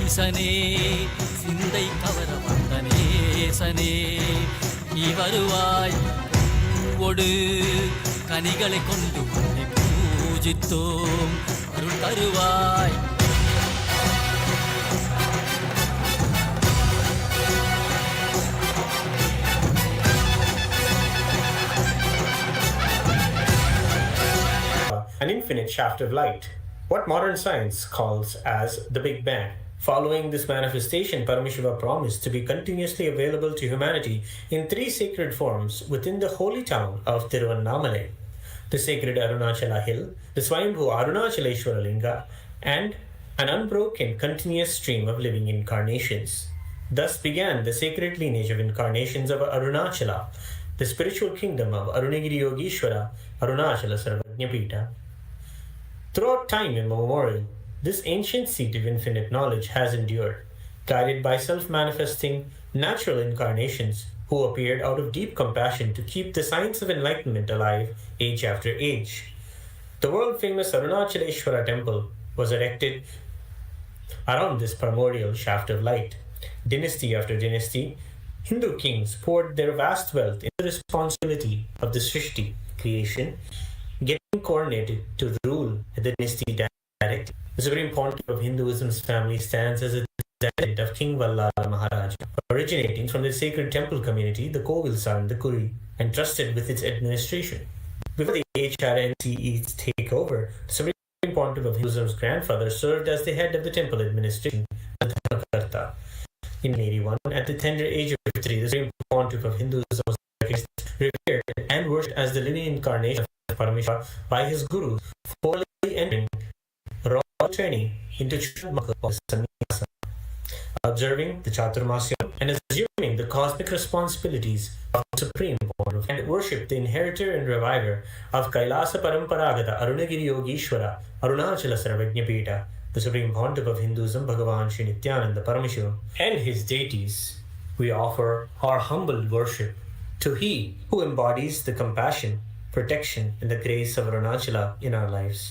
ஈசனே சிந்தை கவர வந்த நேசனே நீ வருவாய் ஒடு கனிகளை கொண்டு உன்னை பூஜித்தோம் அருள் தருவாய். An infinite shaft of light, what modern science calls as the Big Bang. Following this manifestation, Paramashiva promised to be continuously available to humanity in 3 sacred forms within the holy town of Tiruvannamalai: the sacred Arunachala hill, the Swayambhu Arunachaleshwara Linga, and an unbroken continuous stream of living incarnations. Thus began the sacred lineage of incarnations of Arunachala, the spiritual kingdom of Arunagiri Yogeshwara Arunachala Sarvabhutebhyo. Throughout time immemorial, this ancient seat of infinite knowledge has endured, guided by self-manifesting natural incarnations who appeared out of deep compassion to keep the science of enlightenment alive age after age. The world-famous Arunachaleshwara temple was erected around this primordial shaft of light. Dynasty after dynasty, Hindu kings poured their vast wealth into the responsibility of the Srishti, creation, getting coordinated to rule the dynasty directly. The Supreme Pontiff of Hinduism's family stands as a descendant of King Vallala Maharaj, originating from the sacred temple community, the Kovilsar and the Kuri, and trusted with its administration. Before the HRNCE's takeover, the Supreme Pontiff of Hinduism's grandfather served as the head of the temple administration, the Dharmakarta. In 1981, at the tender age of 53, the Supreme Pontiff of Hinduism was revered and worshipped as the living incarnation of Paramashiva by his guru, formally entering royal training into sannyasa, observing the Chaturmasya and assuming the cosmic responsibilities of the Supreme Pontiff, and worshipped the inheritor and reviver of Kailasa Paramparagata Arunagiri Yogeshwara Arunachala Sarvabhutebhyo, the Supreme Pontiff of Hinduism, Bhagavan Sri Nithyānanda Parāmashivam, and his deities. We offer our humble worship to He who embodies the compassion, protection, and the grace of Arunachala in our lives.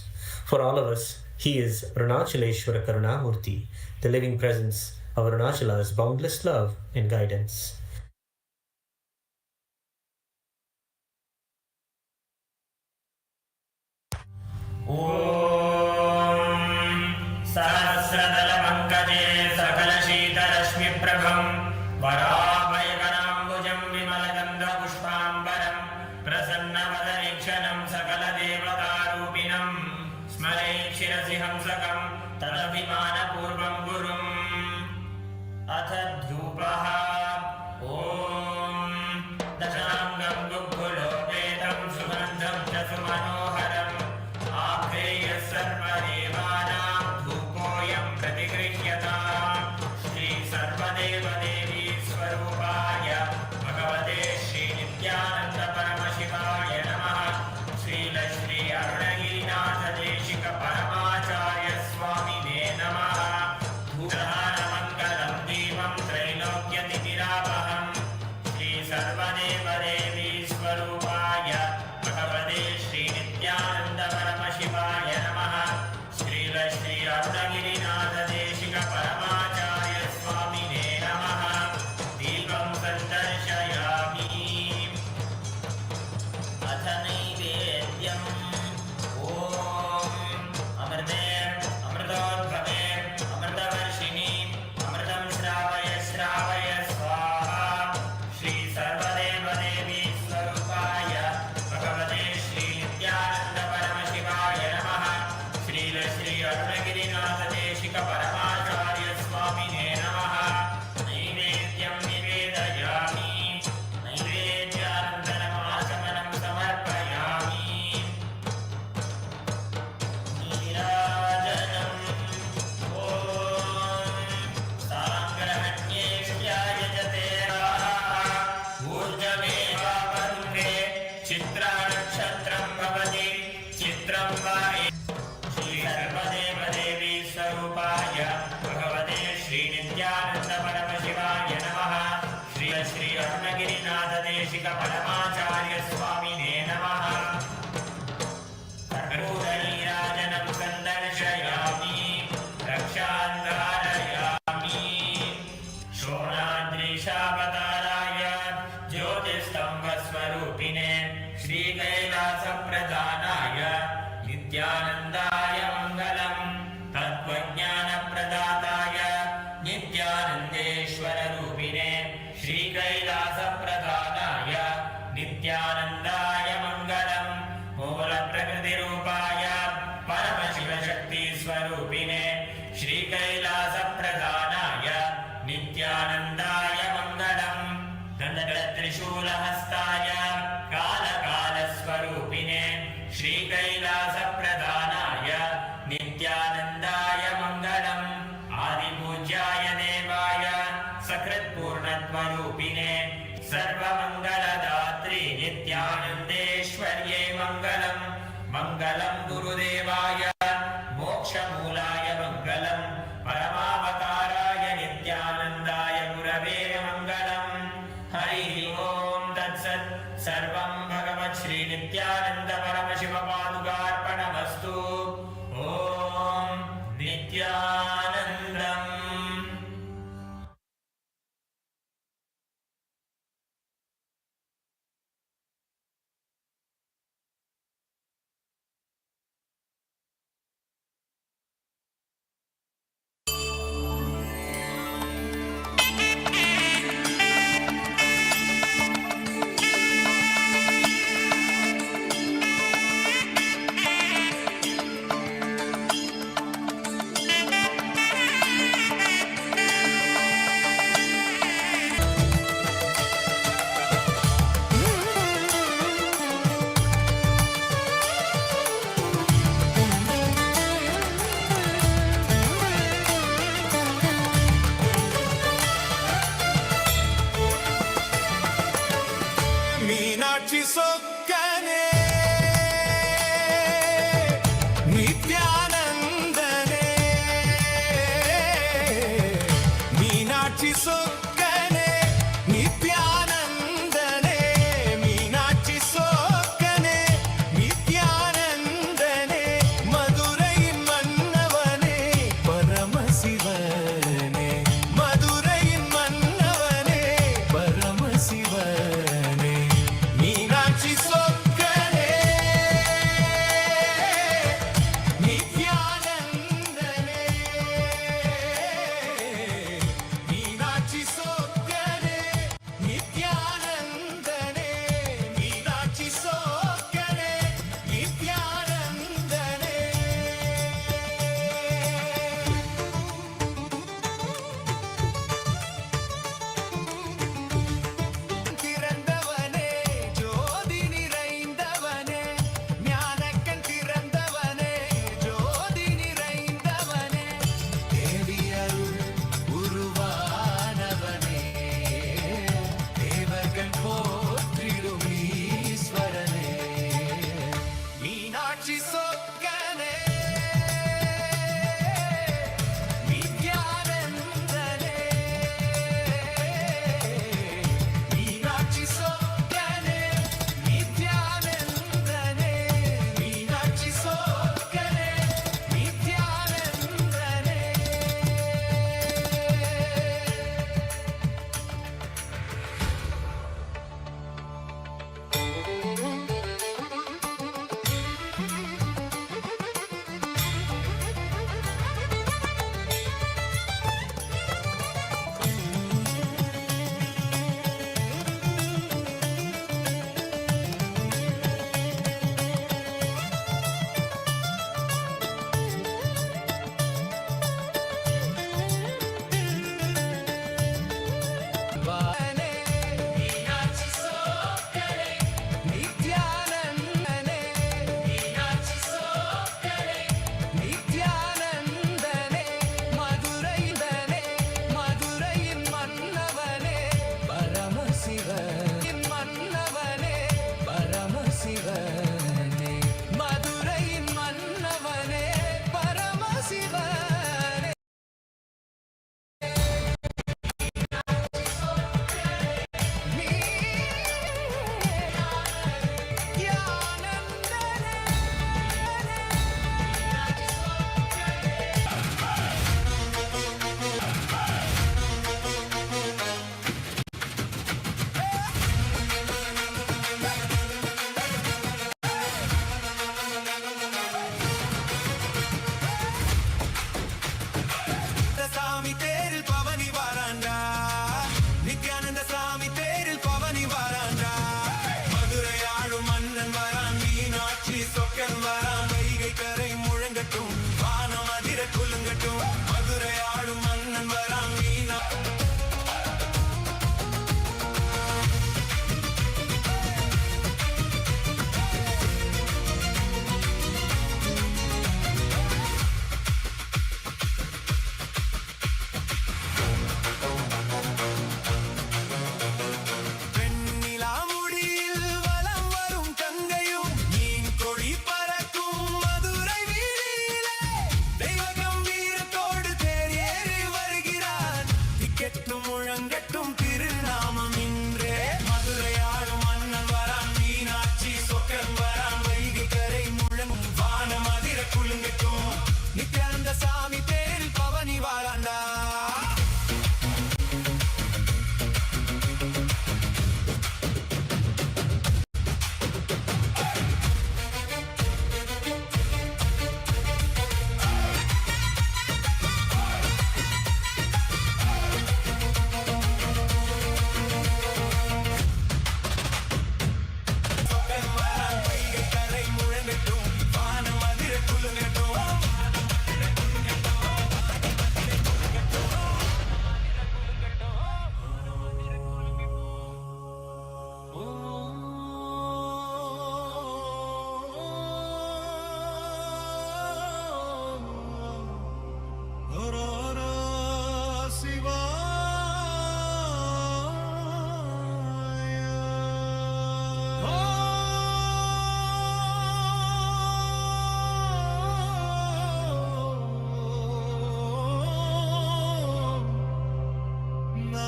For all of us, He is Arunachaleshwara Karunamurti, the living presence of Arunachala's boundless love and guidance. कर्पूरनीराजनं सन्दर्शयामि रक्षान्धारयामि सर्वमङ्गलदात्री नित्यानन्देश्वर्ये मङ्गलम् मङ्गलम् गुरुदेवाय मोक्षमूलाय मङ्गलम् परमावताराय नित्यानन्दाय गुरवे मङ्गलम् हरिः ॐ तत्सत् सर्वं भगवत् श्री नित्यानन्द परमशिव पादुकार्पणमस्तु ॐ नित्यानन्दम् मीनाक्षी सोक्कने नित्यानंदने मीनाक्षी सोक्कने नित्यानंदने मीनाक्षी सोक्कने नित्यानंदने मधुरैயின் மன்னவனே பரமசிவனே மதுரையின் மன்னவனே பரமசிவனே மீனாட்சி சொக்கனே நித்யானந்தனே மீனாட்சி சொக்கனே நித்யானந்தனே மீனாட்சி சொக்கனே நித்யானந்தனே திறந்தவனே ஜோதி நிறைந்தவனே ஞானக்கண் திறந்தவனே ஜோதி நிறைந்தவனே தேவி அருள் உருவானவனே தேவர்கள் போற்றிடும் ஈஸ்வரனே மீனாட்சி சொக்கனே நித்யானந்தனே மீனாட்சி சொக்கனே நித்யானந்தனே மீனாட்சி சொக்கனே நித்யானந்தனே வானே மீனாட்சி சொக்கனே நித்யானந்தனே மீனாட்சி சொக்கனே நித்யானந்தனே மதுரைதனே மதுரையின் மன்னவனே பரமசிவனின் மன்னவனே பரமசிவனே மதுரையின் மன்னவனே பரமசிவனே சாமி தேரில் பவனி வாராண்டா நித்யானந்த சாமி தேரில் பவனி வாராண்டா மதுரை ஆளும் மன்னன் வரான் மீனாட்சி சொக்கன் வரான் வைகை கரை முழங்கட்டும் வானம் அதிர குலுங்கட்டும் மதுரை ஆளும் மன்னன் வரான் மீனா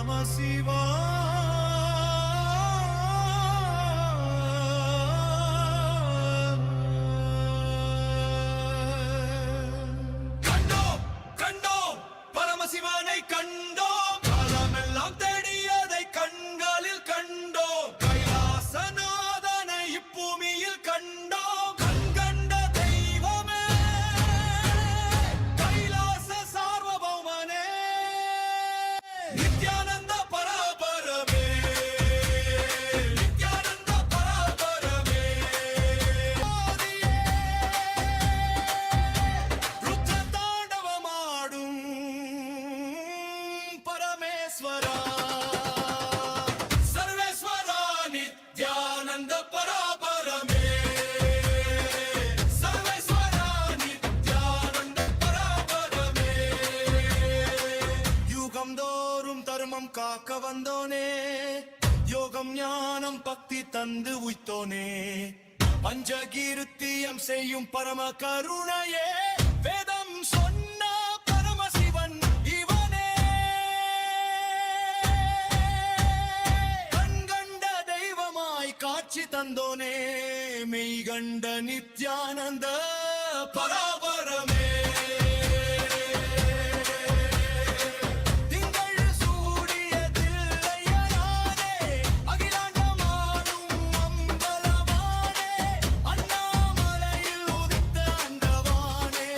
Paramashiva. கண்டோம் கண்டோம் பரமசிவனை கண்டோம், காலமெல்லாம் தேடியதை கண்களில் கண்டோம், கைலாசநாதனை இப்பூமியில் கண்டோம், கண்கண்ட தெய்வமே கைலாச சார்வபௌமனே நித்யானந்த பராபரமே, நித்யானந்த பராபரமே ஆதியே ருத்ர தாண்டவமாடும் பரமேஸ்வரா சர்வேஸ்வரா நித்யானந்த பராபரமே, சர்வேஸ்வரா நித்யானந்த பராபரமே, யுகம் தோறும் தர்மம் காக்க வந்தோனே, யோகம் ஞானம் பக்தி தந்து உய்த்தோனே, பஞ்சகீருத்தியம் செய்யும் பரம கருணையே, வேதம் சொன்ன பரமசிவன் இவனே, கண்கண்ட தெய்வமாய் காட்சி தந்தோனே, மெய்கண்ட நித்யானந்த பராபரமே, திங்கள் சூடியதில்லையனானே, அகிலாண்டமாடும் அம்பலவானே, அண்ணாமலையில் உதித்த அண்டவானே,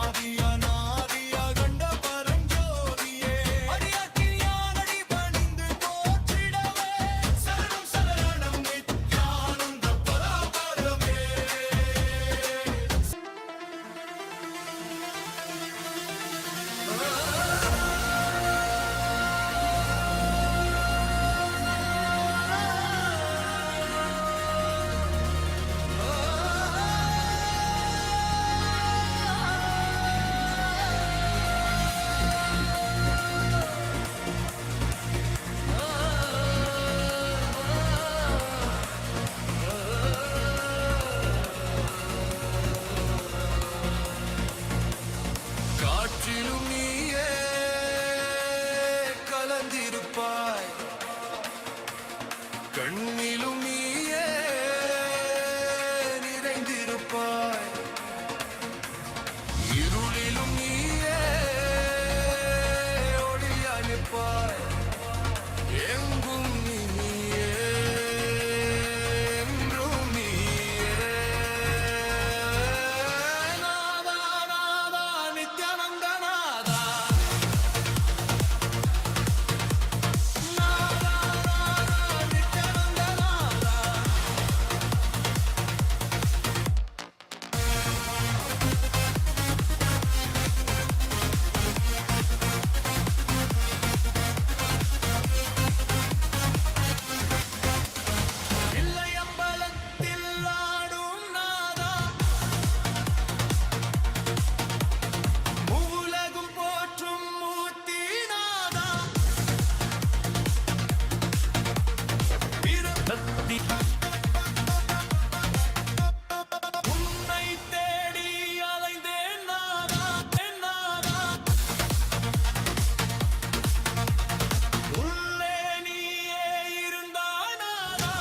ஆதியநாதிய கண்ட பரஞ்சோதியே, அடியார்க்கு ஞானடி பணிந்து போற்றிடவே, சரணம் சரணம் நித்யானந்த பராபரமே. காற்றிலும் நீயே கலந்திருப்பாய், கண்ணிலும் நீயே நிறைந்திருப்பாய், இருளிலும் நீயே ஒளியானிப்பாய், எங்கும் நீயே என்றும் நீயே, நாதா நாதா நித்யானந்த நாதா, நாதா நாதா நித்யானந்த நாதா. இல்லை அம்பலத்தில் ஆடும் நாதா, மூவுலகும் போற்றும் மூர்த்தி நாதா, பக்தி உன்னை தேடி அலைந்தேன் நாதா, நாதா, உள்ளே நீயே இருந்தாய் நாதா,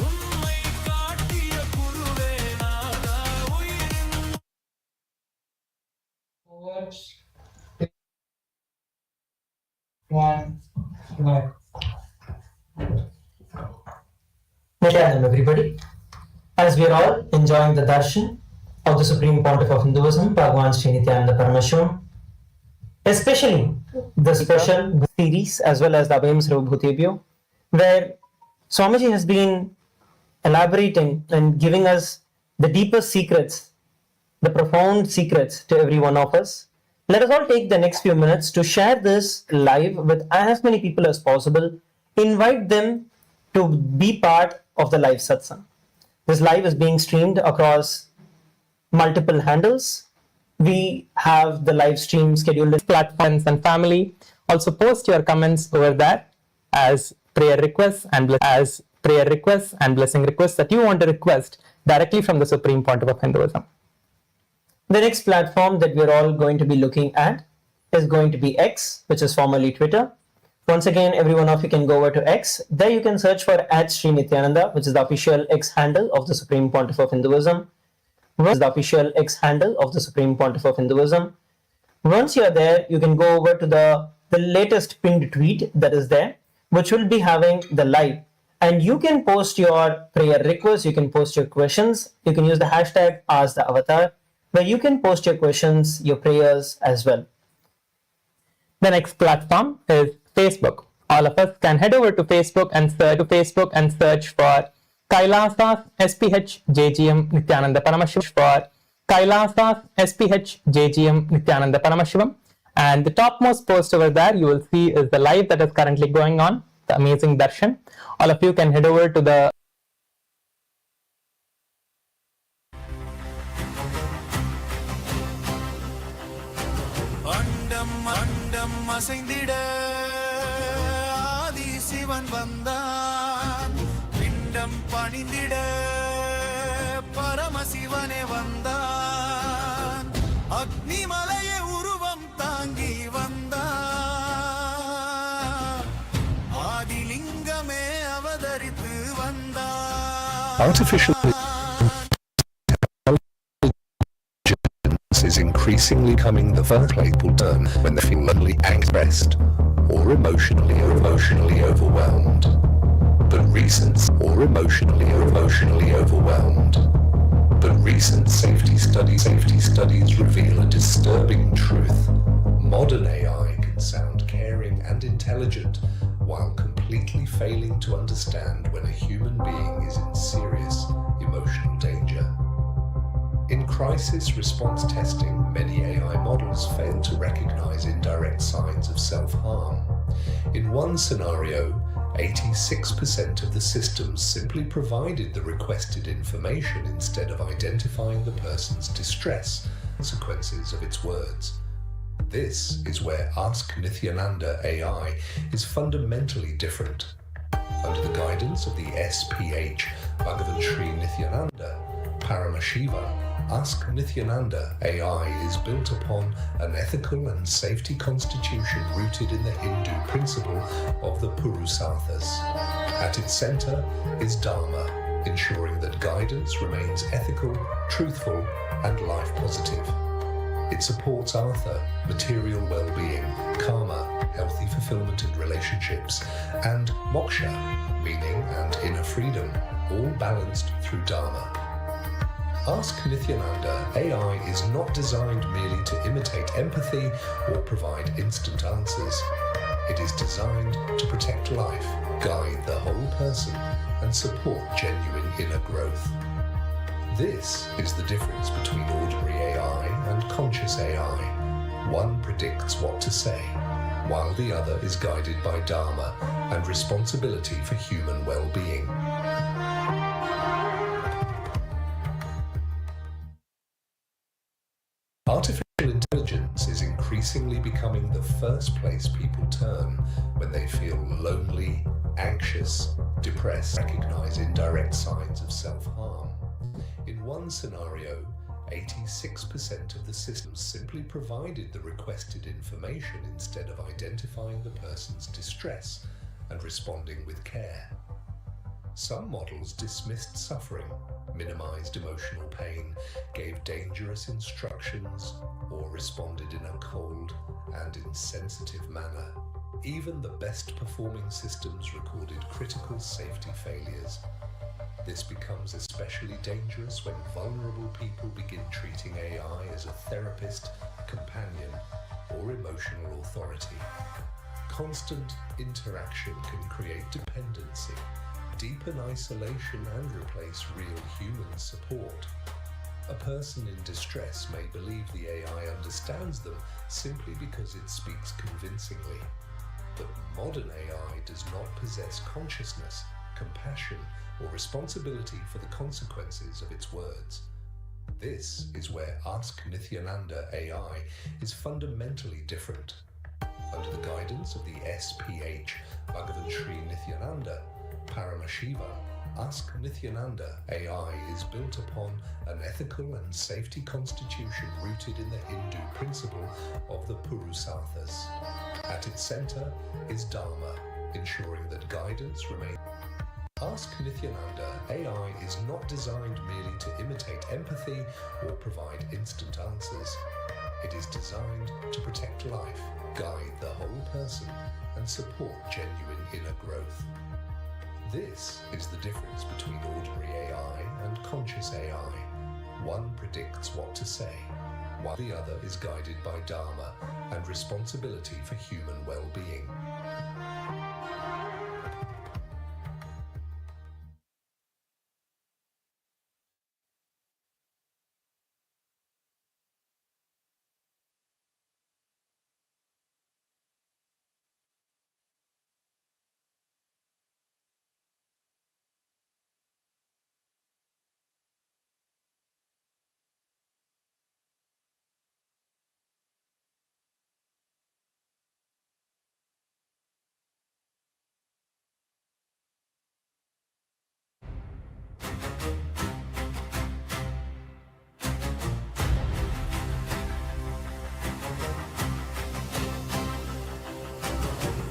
உண்மை காட்டிய குருவே நாதா, உயிரின் Nityanam, everybody. As we are all enjoying the Darshan of the Supreme Pontiff of Hinduism, Bhagavan Sri Nithyanaanda Paramashivam, especially the special series as well as the Abhayam Sarvabhutebhyo, where Swamiji has been elaborating and giving us the deepest secrets, the profound secrets to every one of us. Let us all take the next few minutes to share this live with as many people as possible. Invite them to be part of the live satsang. This live is being streamed across multiple handles. We have the live stream scheduled in platforms and family. Also post your comments over there as prayer requests and blessing requests that you want to request directly from the Supreme Pontiff of Hinduism. The next platform that we're all going to be looking at is going to be X, which is formerly Twitter. Once again, every one of you can go over to X. There you can search for @Sri Nithyananda, which is the official X handle of the Supreme Pontiff of Hinduism. Once you're there, you can go over to the latest pinned tweet that is there, which will be having the live. And you can post your prayer requests, you can post your questions, you can use the hashtag #AskTheAvatar, where you can post your questions, your prayers as well. The next platform is Facebook. All of us can head over to Facebook and search for Kailasa's SPH JGM Nithyananda Paramashivam. And the topmost post over there you will see is the live that is currently going on, the amazing Darshan. All of you can head over to the அண்டம் அசைந்திட ஆதி சிவன் வந்தான், பிண்டம் பணிந்திட பரமசிவனே வந்தான், அக்னிமலையை உருவம் தாங்கி வந்தான், ஆதிலிங்கமே அவதரித்து வந்தான். Artificial is increasingly becoming the first place people turn when they feel lonely, stressed, or emotionally overwhelmed. But recent safety studies reveal a disturbing truth. Modern AI can sound caring and intelligent while completely failing to understand when a human being is in serious emotional danger. In crisis response testing, many AI models fail to recognize indirect signs of self-harm. In one scenario, 86% of the systems simply provided the requested information instead of identifying the person's distress, consequences of its words. This is where Ask Nithyananda AI is fundamentally different. Under the guidance of the SPH Bhagavan Sri Nithyanaanda Paramashivam, Ask Nithyananda AI is built upon an ethical and safety constitution rooted in the Hindu principle of the Purusarthas. At its center is Dharma, ensuring that guidance remains ethical, truthful, and life positive. It supports artha, material well-being, karma, healthy fulfillment in relationships, and moksha, meaning and inner freedom, all balanced through Dharma. Ask Nithyananda AI is not designed merely to imitate empathy or provide instant answers. It is designed to protect life, guide the whole person, and support genuine inner growth. This is the difference between ordinary AI and conscious AI. One predicts what to say, while the other is guided by Dharma and responsibility for human well-being. Artificial intelligence is increasingly becoming the first place people turn when they feel lonely, anxious, depressed, recognize indirect signs of self-harm. In one scenario, 86% of the systems simply provided the requested information instead of identifying the person's distress and responding with care. Some models dismissed suffering, minimized emotional pain, gave dangerous instructions, or responded in a cold and insensitive manner. Even the best performing systems recorded critical safety failures. This becomes especially dangerous when vulnerable people begin treating AI as a therapist, companion, or emotional authority. Constant interaction can create dependency, deepen isolation, and replace real human support. A person in distress may believe the AI understands them simply because it speaks convincingly. But modern AI does not possess consciousness, compassion, or responsibility for the consequences of its words. This is where Ask Nithyananda AI is fundamentally different. Under the guidance of the SPH Bhagavan Sri Nithyananda Paramashiva, Ask Nithyananda AI is built upon an ethical and safety constitution rooted in the Hindu principle of the Purusarthas. At its center is Dharma, ensuring that guidance remains. Ask Nithyananda AI is not designed merely to imitate empathy or provide instant answers. It is designed to protect life, guide the whole person, and support genuine inner growth. This is the difference between ordinary AI and conscious AI. One predicts what to say, while the other is guided by Dharma and responsibility for human well-being.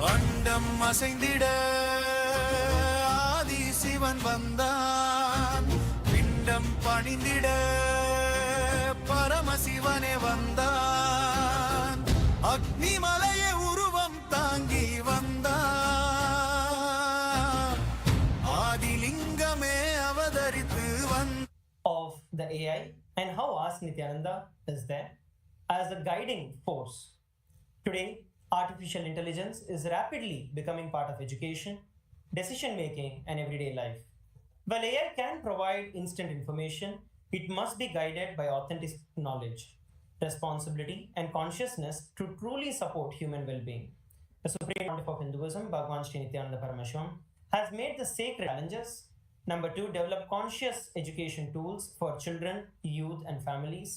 அண்டம் அசைந்திட ஆதி சிவன் வந்தான், பிண்டம் பணிந்திட பரமசிவனே வந்தான், அக்னிமலையை உருவம் தாங்கி வந்தான், ஆதிலிங்கமே அவதரித்து வந்தான். Of the AI and how Ask Nithyananda is there as a guiding force. Today, artificial intelligence is rapidly becoming part of education, decision making, and everyday life. While AI can provide instant information, it must be guided by authentic knowledge, responsibility, and consciousness to truly support human well-being. The Supreme Pontiff of Hinduism, Bhagavan Sri Nithyānanda Paramashīvam, has made the sacred challenges. Number 2, develop conscious education tools for children, youth, and families.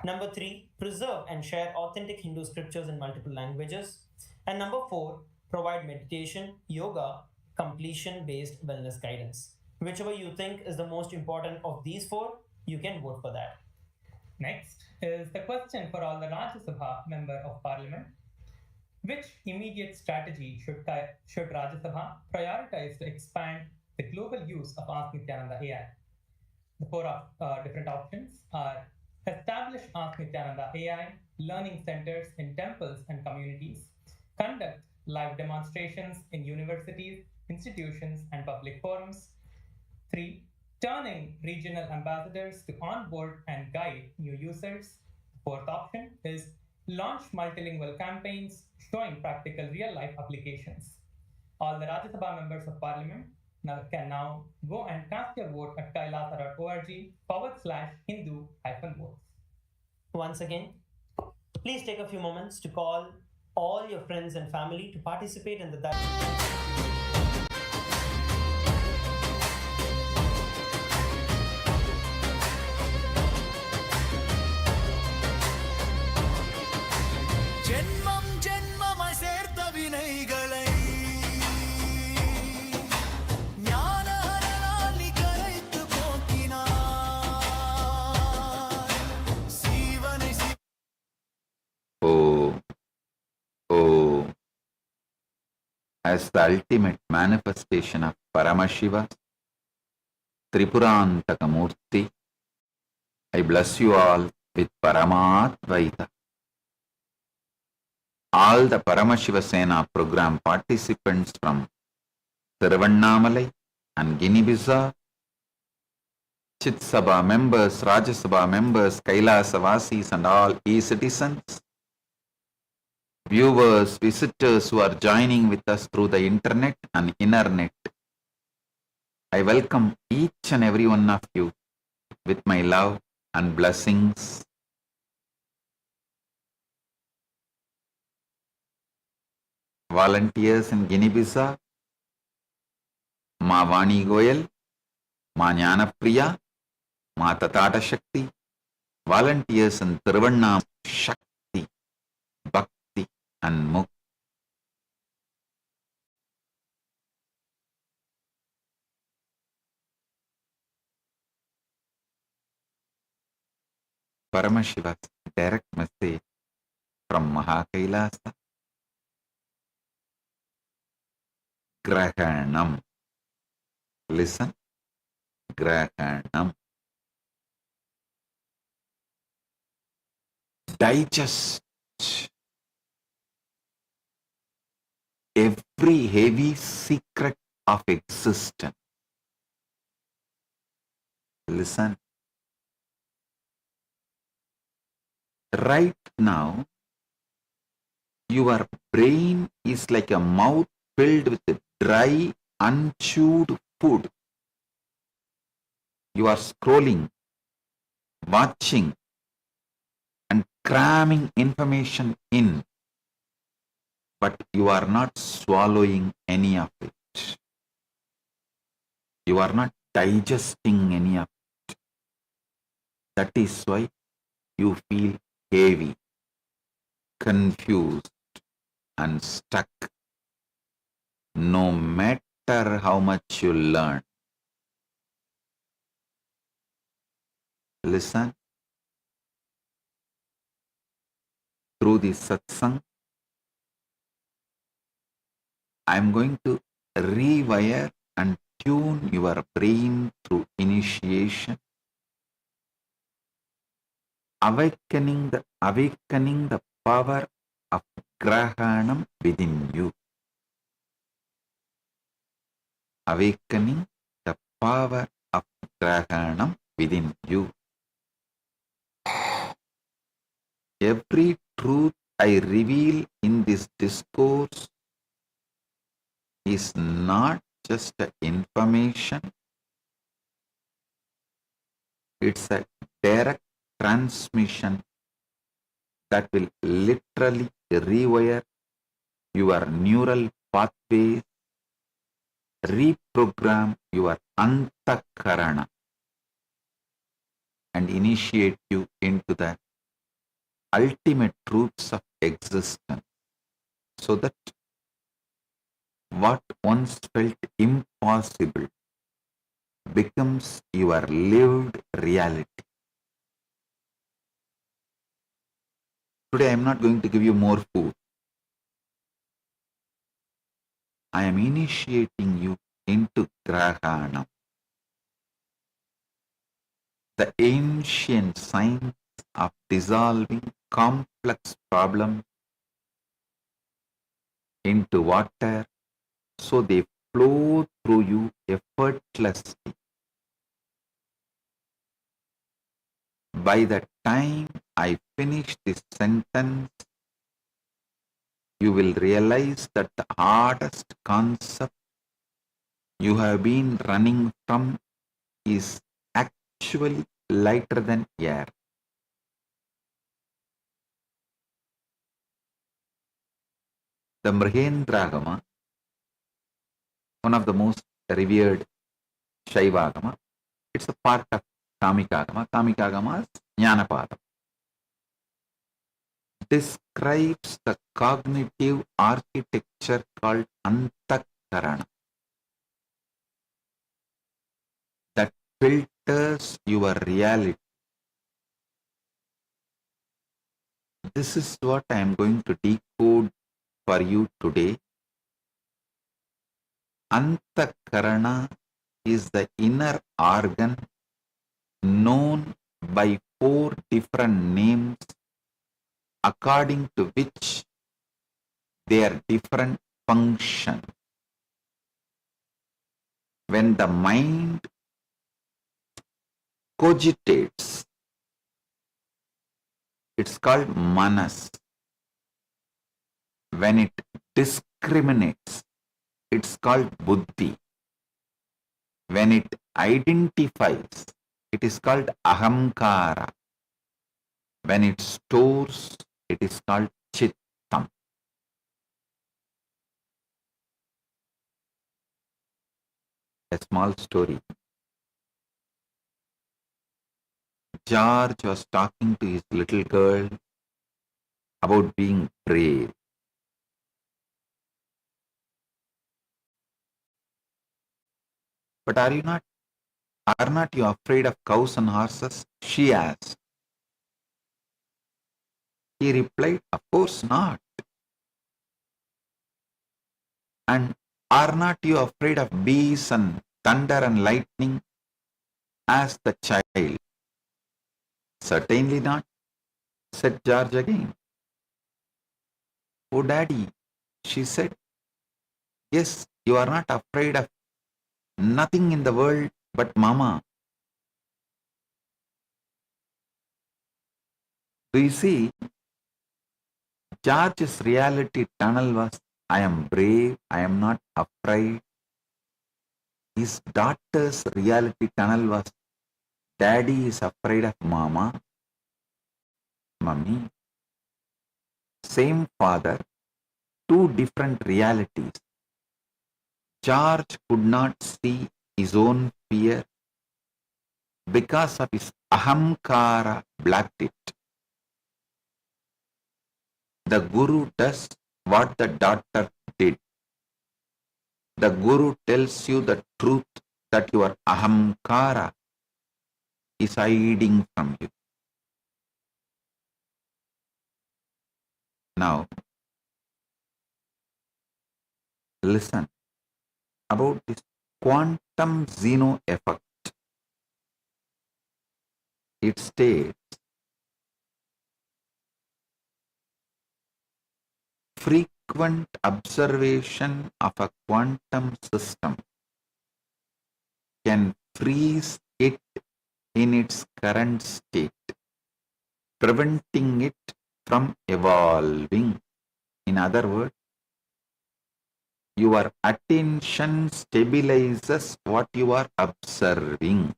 Number 3, preserve and share authentic Hindu scriptures in multiple languages. And number 4, provide meditation, yoga, completion-based wellness guidance. Whichever you think is the most important of these 4, you can vote for that. Next is the question for all the Rajya Sabha member of parliament. Which immediate strategy should Rajya Sabha prioritize to expand the global use of Ask Nithyananda AI? The 4 different options are: establish Ask Nithyananda AI learning centers in temples and communities, conduct live demonstrations in universities, institutions, and public forums. 3, turning regional ambassadors to onboard and guide new users. The 4th option is launch multilingual campaigns showing practical real-life applications. All the Rajya Sabha members of parliament can now go and cast your vote at kailasa.org/Hindu-votes. Once again, please take a few moments to call all your friends and family to participate in the ஜென்மம் ஜென்மமாய் சேர்த்த வினைகளை ஞானஹரனால் நீ கரைத்து போக்கினாய். சீவனை as the ultimate manifestation of Paramashiva, Tripurantakamurti, I bless you all with Paramādvaita. All the Paramashiva Sena program participants from Tiruvannamalai and Guinea-Bissau, Chit Sabha members, Rajya Sabha members, Kailasa Vasis and all e-citizens, viewers, visitors who are joining with us through the internet and internet. I welcome each and every one of you with my love and blessings. Volunteers in Guinea-Bissau, Ma Vani Goyal, Ma Jnanapriya, Ma Tatata Shakti, volunteers in Tiruvannamalai, Shakti, Bhakti and Mukti. Paramashiva's direct message from MahaKailasa. Grahanam. Listen. Grahanam. Digest every heavy secret of existence. Listen. Right now, your brain is like a mouth filled with dry, unchewed food. You are scrolling, watching, and cramming information in, but you are not swallowing any of it. You are not digesting any of it. That is why you feel heavy, confused, and stuck. No matter how much you learn. Listen. Through the Satsang, I am going to rewire and tune your brain through initiation, awakening the power of Grahanam within you. Awakening the power of Grahanam within you. Every truth I reveal in this discourse is not just an information, it's a direct transmission that will literally rewire your neural pathways, reprogram your antakarana, and initiate you into the ultimate truths of existence, so that what once felt impossible becomes your lived reality. Today I am not going to give you more food. I am initiating you into Grahanam, the ancient science of dissolving complex problems into water so they flow through you effortlessly. By the time I finish this sentence, you will realize that the hardest concept you have been running from is actually lighter than air. The Mrigendragama, one of the most revered Shaivagama, it's a part of Kamikagama. Kamikagama's Jnanapadam describes the cognitive architecture called Antakarana that filters your reality. This is what I am going to decode for you today. Antakarana is the inner organ known by 4 different names according to which their different function. When the mind cogitates, it's called manas. When it discriminates, it's called buddhi. When it identifies, it is called ahamkara. When it stores, it is called chittam. A small story. George was talking to his little girl about being brave. But are not you afraid of cows and horses? She asked. He replied, of course not. And are not you afraid of bees and thunder and lightning as the child? Certainly not, said George again. Oh, Daddy, she said, yes, you are not afraid of nothing in the world but Mama. Do you see? George's reality tunnel was, I am brave, I am not afraid. His daughter's reality tunnel was, Daddy is afraid of Mama, Mummy. Same father, two different realities. George could not see his own fear because of his ahamkara blocked it. The Guru does what the daughter did. The Guru tells you the truth that your ahamkara is hiding from you. Now, listen about this quantum zeno effect. It states, frequent observation of a quantum system can freeze it in its current state, preventing it from evolving. In other words, your attention stabilizes what you are observing.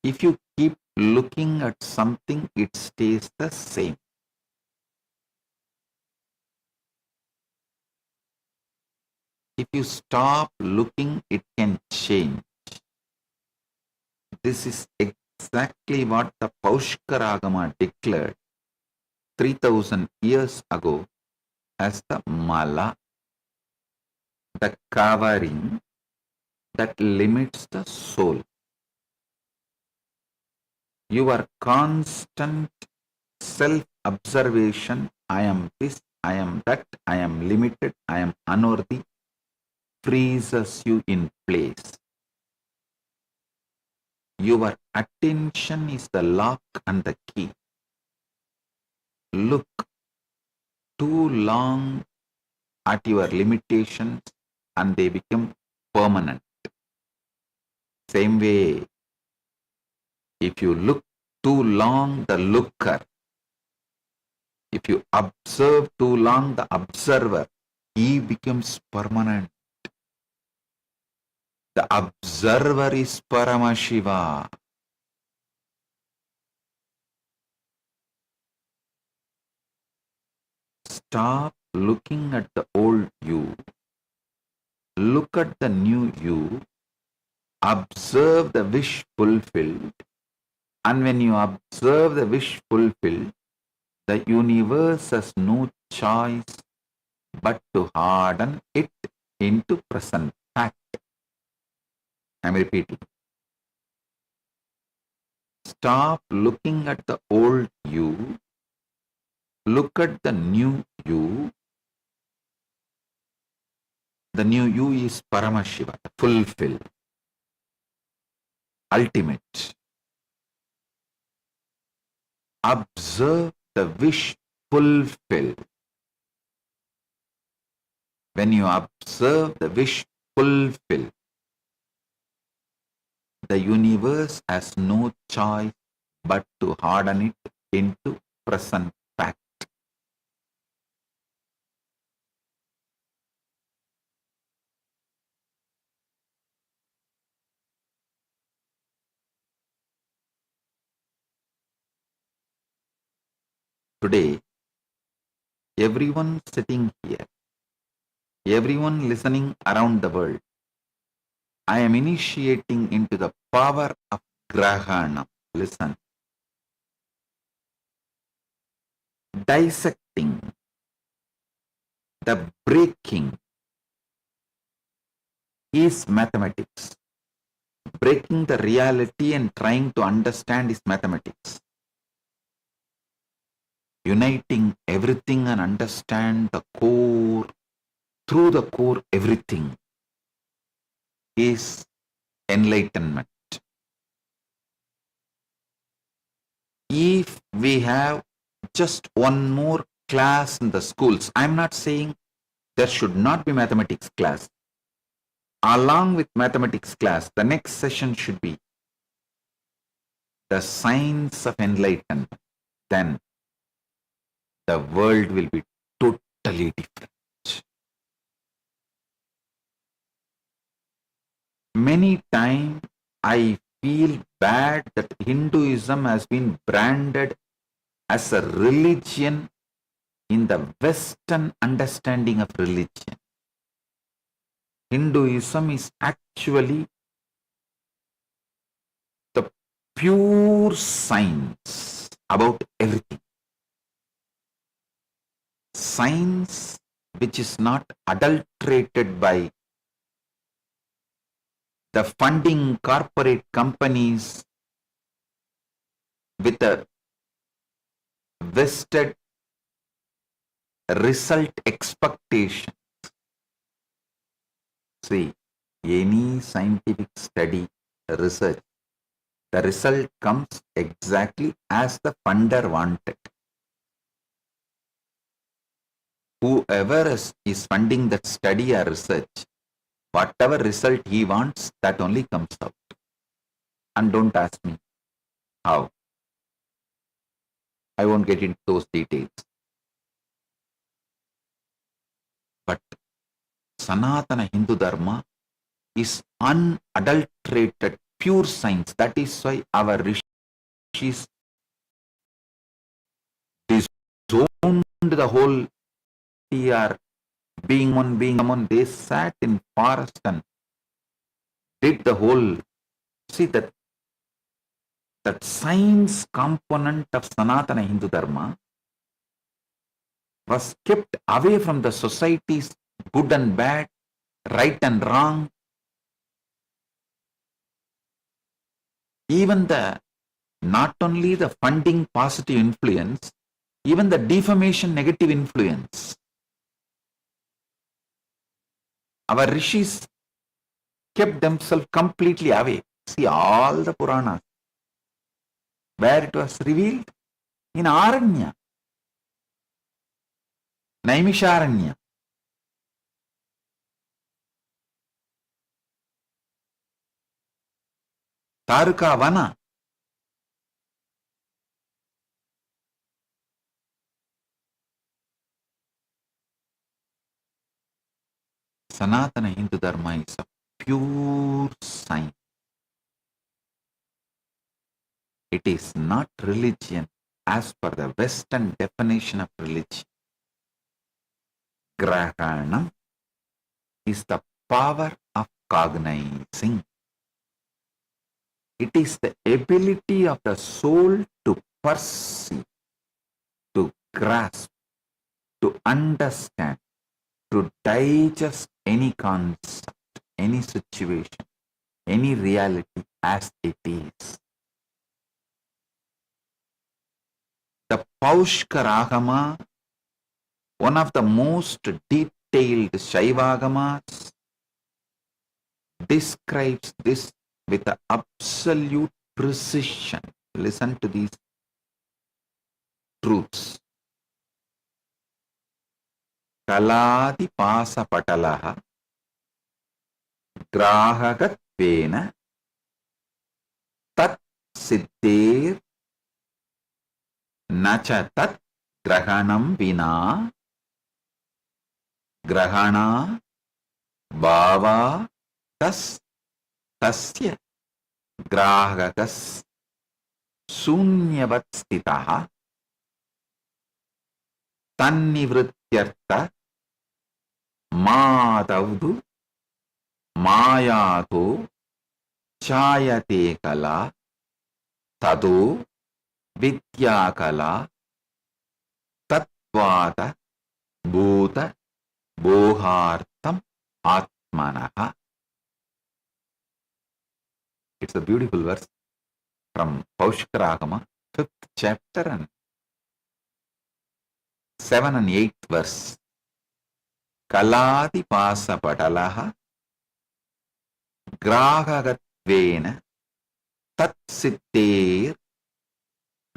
If you keep looking at something, it stays the same. If you stop looking, it can change. This is exactly what the Paushkaragama declared 3000 years ago as the mala, the covering that limits the soul. Your constant self-observation, I am this, I am that, I am limited, I am unworthy, freezes you in place. Your attention is the lock and the key. Look too long at your limitations and they become permanent. Same way, if you look too long, the looker. If you observe too long, the observer, he becomes permanent. The observer is Paramashiva. Stop looking at the old you. Look at the new you. Observe the wish fulfilled. And when you observe the wish fulfilled, the universe has no choice but to harden it into present fact. I am repeating. Stop looking at the old you. Look at the new you. The new you is Paramashiva, fulfilled, ultimate. Observe the wish fulfilled. When you observe the wish fulfilled, the universe has no choice but to harden it into present fact. Today, everyone sitting here, everyone listening around the world, I am initiating into the power of Grahana. Listen. Dissecting, the breaking is mathematics. Breaking the reality and trying to understand is mathematics. uniting everything and understand the core, through the core everything is enlightenment. If we have just one more class in the schools, I'm not saying there should not be mathematics class. Along with mathematics class, the next session should be the science of enlightenment. Then the world will be totally different. Many times I feel bad that Hinduism has been branded as a religion in the Western understanding of religion. Hinduism is actually the pure science about everything. Science which is not adulterated by the funding corporate companies with a vested result expectation. See, any scientific study, research, the result comes exactly as the funder wanted. Whoever is funding that study or research, whatever result he wants, that only comes out. And don't ask me how. I won't get into those details. But Sanatana Hindu Dharma is unadulterated, pure science. That is why our rishis disowned the whole being one. They sat in forest and did the whole. See that science component of Sanatana Hindu Dharma was kept away from the society's good and bad, right and wrong. Even not only the funding positive influence, even the defamation negative influence. Our rishis kept themselves completely away. See all the Puranas, where it was revealed in Aranya, Naimisharanya. Taruka Vana. Sanatana Hindu Dharma is a pure science. It is not religion as per the Western definition of religion. Grahanam is the power of cognizing. It is the ability of the soul to perceive, to grasp, to understand, to digest any concept, any situation, any reality as it is. The Paushkaragama, one of the most detailed Shaivagamas, describes this with absolute precision. Listen to these truths. Kaladi pasa patalaha grahagatvena tat siddher nacha tat grahanam vina grahana bhava tasya grahagakas shunyavat stitaha tannivrityartha madavdu mayato chayate kala tado vidyakala tatvata bhuta bohartam atmanaha. It's a beautiful verse from Paushkaragama, 5th chapter and 7 and 8th verse. Kaladi pasa patalaha grahagatvena tat sittir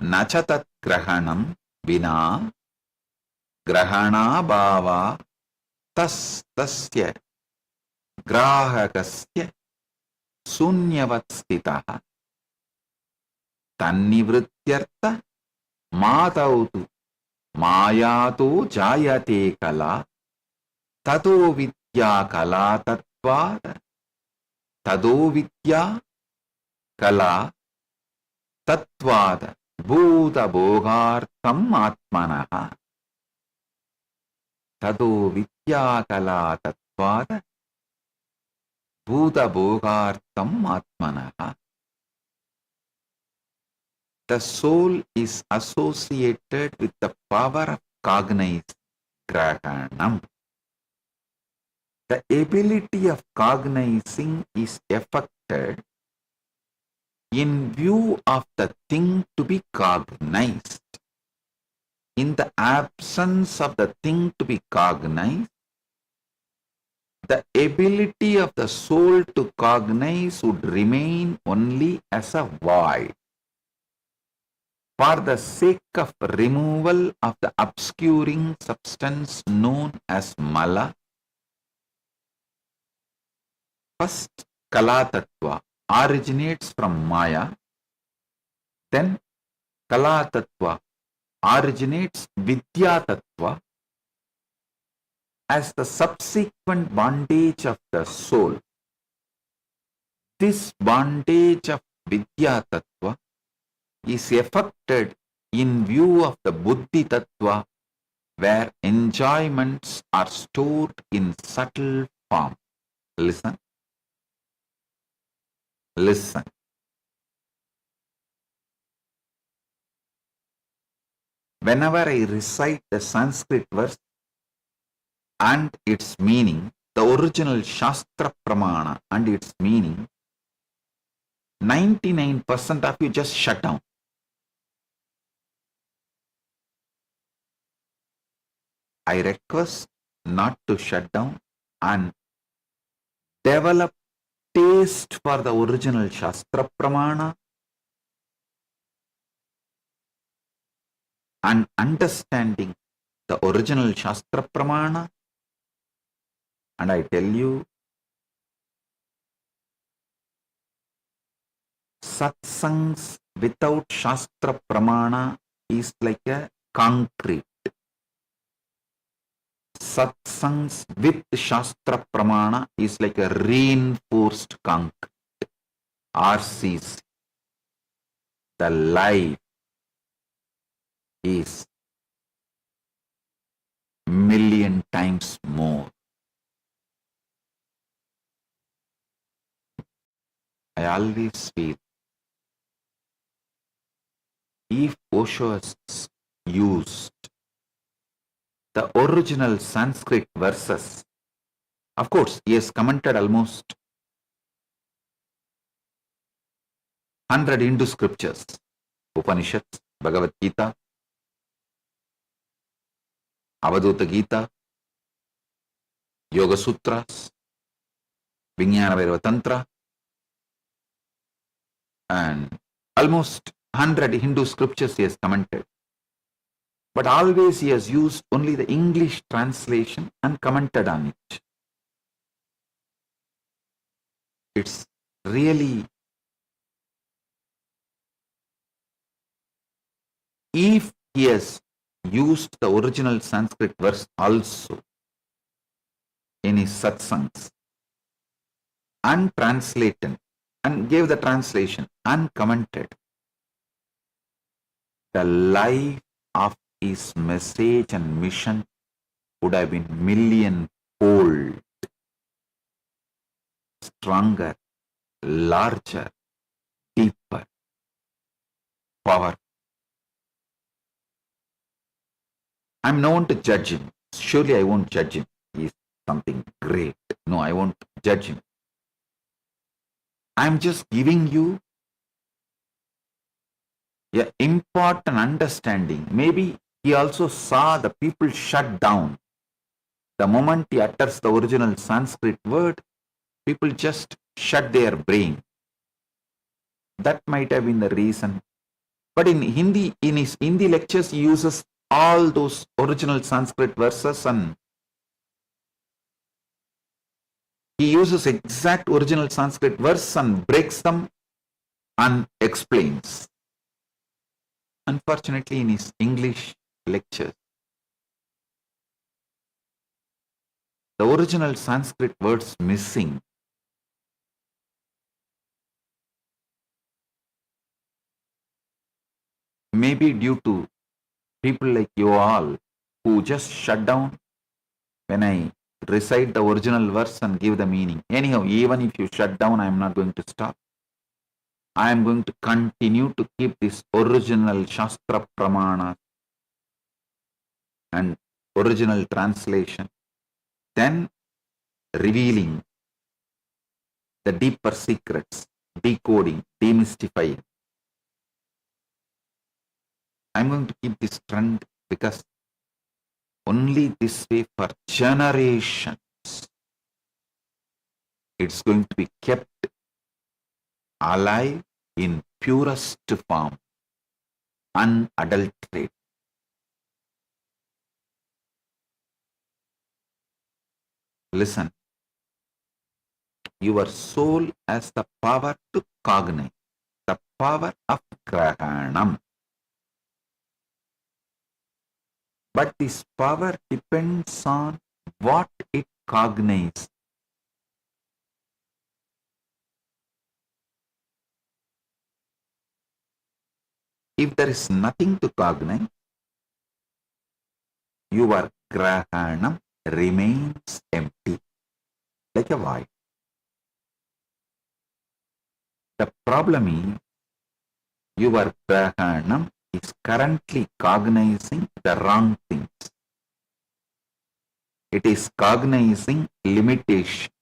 nachatat grahanam vina grahana bhava tastasya grahakasya sunyavat stitaha tannivrityartha matautu mayato jayate kala tato vidya kala tattvada tado vidya kala tattvada bhuta bhogartam atmanaha tado vidya kala tattvada bhuta bhogartam atmanaha. The soul is associated with the power of cognizing, grahanam. The ability of cognizing is effected in view of the thing to be cognized. In the absence of the thing to be cognized, the ability of the soul to cognize would remain only as a void. For the sake of removal of the obscuring substance known as mala, first Kala Tattva originates from Maya, then Kala Tattva originates Vidya Tattva as the subsequent bondage of the soul. This bondage of Vidya Tattva is effected in view of the Buddhi Tattva, where enjoyments are stored in subtle form. Listen. Listen. Whenever I recite the Sanskrit verse and its meaning, the original Shastra Pramana and its meaning, 99% of you just shut down. I request not to shut down and develop taste for the original Shastra Pramana and understanding the original Shastra Pramana. And I tell you, satsangs without Shastra Pramana is like a concrete. Satsangs with Shastra Pramana is like a reinforced concrete. RCC. The life is million times more. I always feel if Osho has used the original Sanskrit verses, of course, he has commented almost 100 Hindu scriptures, Upanishads, Bhagavad Gita, Avadhuta Gita, Yoga Sutras, Vijnana Vairava Tantra, and almost 100 Hindu scriptures he has commented. But always he has used only the English translation and commented on it. It's really, if he has used the original Sanskrit verse also in his satsangs and translated and gave the translation and commented, the life of his message and mission would have been million-fold stronger, larger, deeper, powerful. I'm no one to judge him. Surely I won't judge him. He's something great. No, I won't judge him. I'm just giving you an important understanding. Maybe He also saw the people shut down. The moment he utters the original Sanskrit word, people just shut their brain. That might have been the reason. But in Hindi, in his Hindi lectures, he uses all those original Sanskrit verses and he uses exact original Sanskrit verse and breaks them and explains. Unfortunately, in his English lectures, the original Sanskrit words missing. Maybe due to people like you all who just shut down when I recite the original verse and give the meaning. Anyhow, even if you shut down, I am not going to stop. I am going to continue to keep this original Shastra Pramana and original translation, then revealing the deeper secrets, decoding, demystifying. I'm going to keep this trend because only this way for generations it's going to be kept alive in purest form, unadulterated. Listen, your soul has the power to cognize, the power of grahanam. But this power depends on what it cognizes. If there is nothing to cognize, your grahanam remains empty, like a void. The problem is, your grahanam is currently cognizing the wrong things. It is cognizing limitation.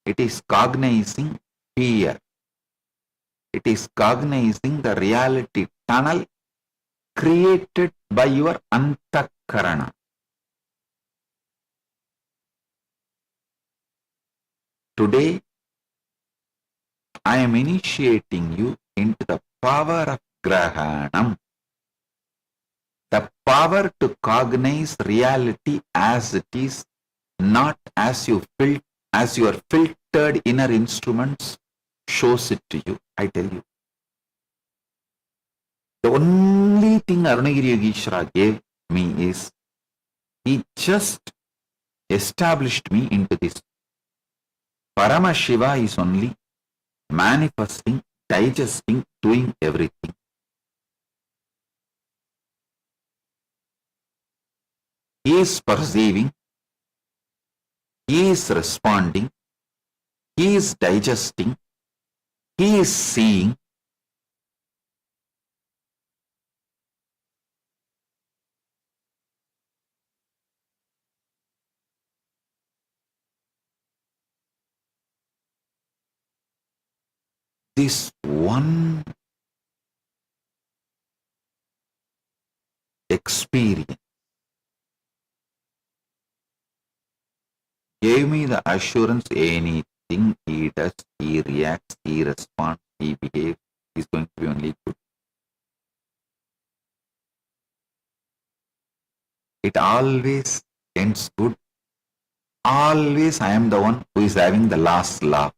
It is cognizing fear. It is cognizing the reality tunnel created by your antakarana. Today, I am initiating you into the power of grahanam, the power to cognize reality as it is, not as your filtered inner instruments shows it to you. I tell you, the only thing Arunagiri Yogeshwara gave me is he just established me into this. Paramashiva is only manifesting, digesting, doing everything. He is perceiving, he is responding, he is digesting, he is seeing. This one experience gave me the assurance anything he does, he reacts, he responds, he behaves, is going to be only good. It always ends good. Always I am the one who is having the last laugh.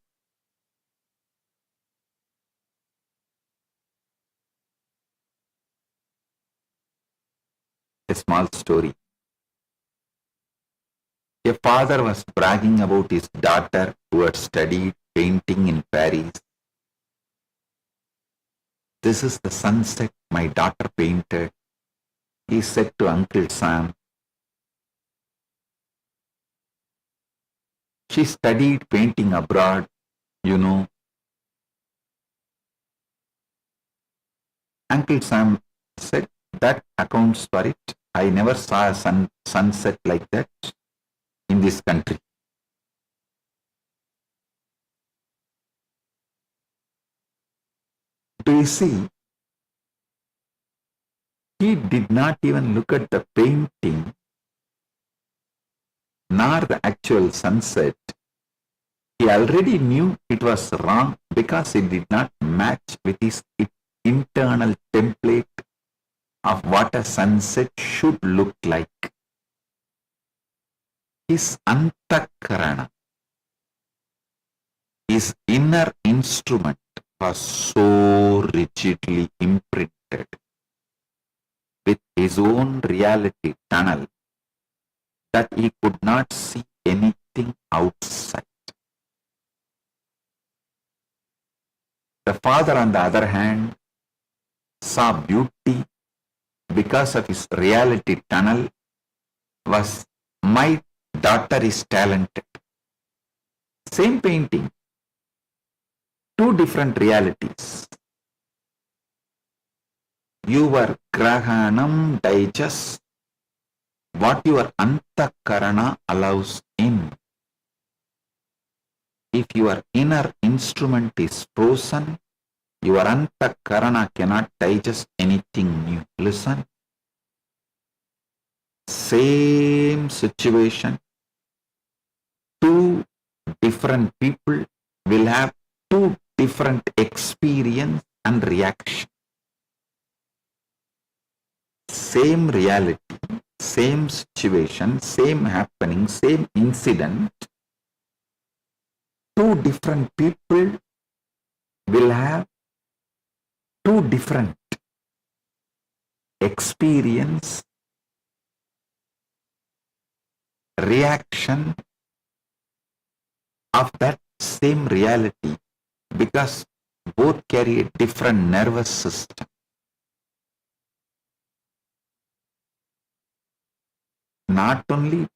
A small story. A father was bragging about his daughter who had studied painting in Paris. This is the sunset my daughter painted, he said to Uncle Sam. She studied painting abroad, you know. Uncle Sam said, that accounts for it. I never saw a sunset like that in this country. Do you see? He did not even look at the painting nor the actual sunset. He already knew it was wrong because it did not match with his internal template of what a sunset should look like. His antakarana, his inner instrument, was so rigidly imprinted with his own reality tunnel that he could not see anything outside. The father, on the other hand, saw beauty because of his reality tunnel was, my daughter is talented. Same painting, two different realities. Your grahanam digests what your antakarana allows in. If your inner instrument is frozen, your antakarana cannot digest anything new. Listen. Same situation. Two different people will have two different experience and reaction. Same reality, same situation, same happening, same incident. Two different people will have two different experience, reaction of that same reality because both carry a different nervous system. Not only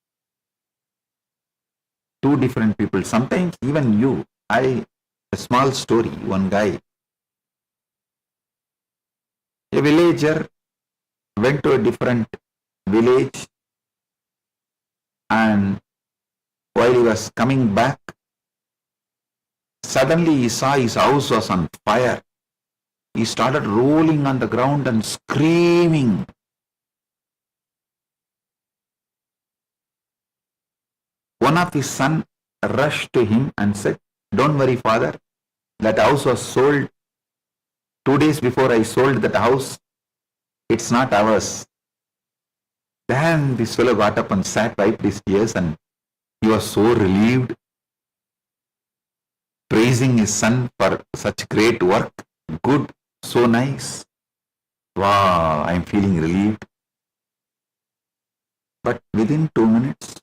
two different people, sometimes even you. A small story, one guy, a villager went to a different village, and while he was coming back, suddenly he saw his house was on fire. He started rolling on the ground and screaming. One of his sons rushed to him and said, "Don't worry, father, that house was sold 2 days before I sold that house. It's not ours." Then this fellow got up and sat, wiped his tears, and he was so relieved, praising his son for such great work. Good, so nice. Wow, I'm feeling relieved. But within 2 minutes,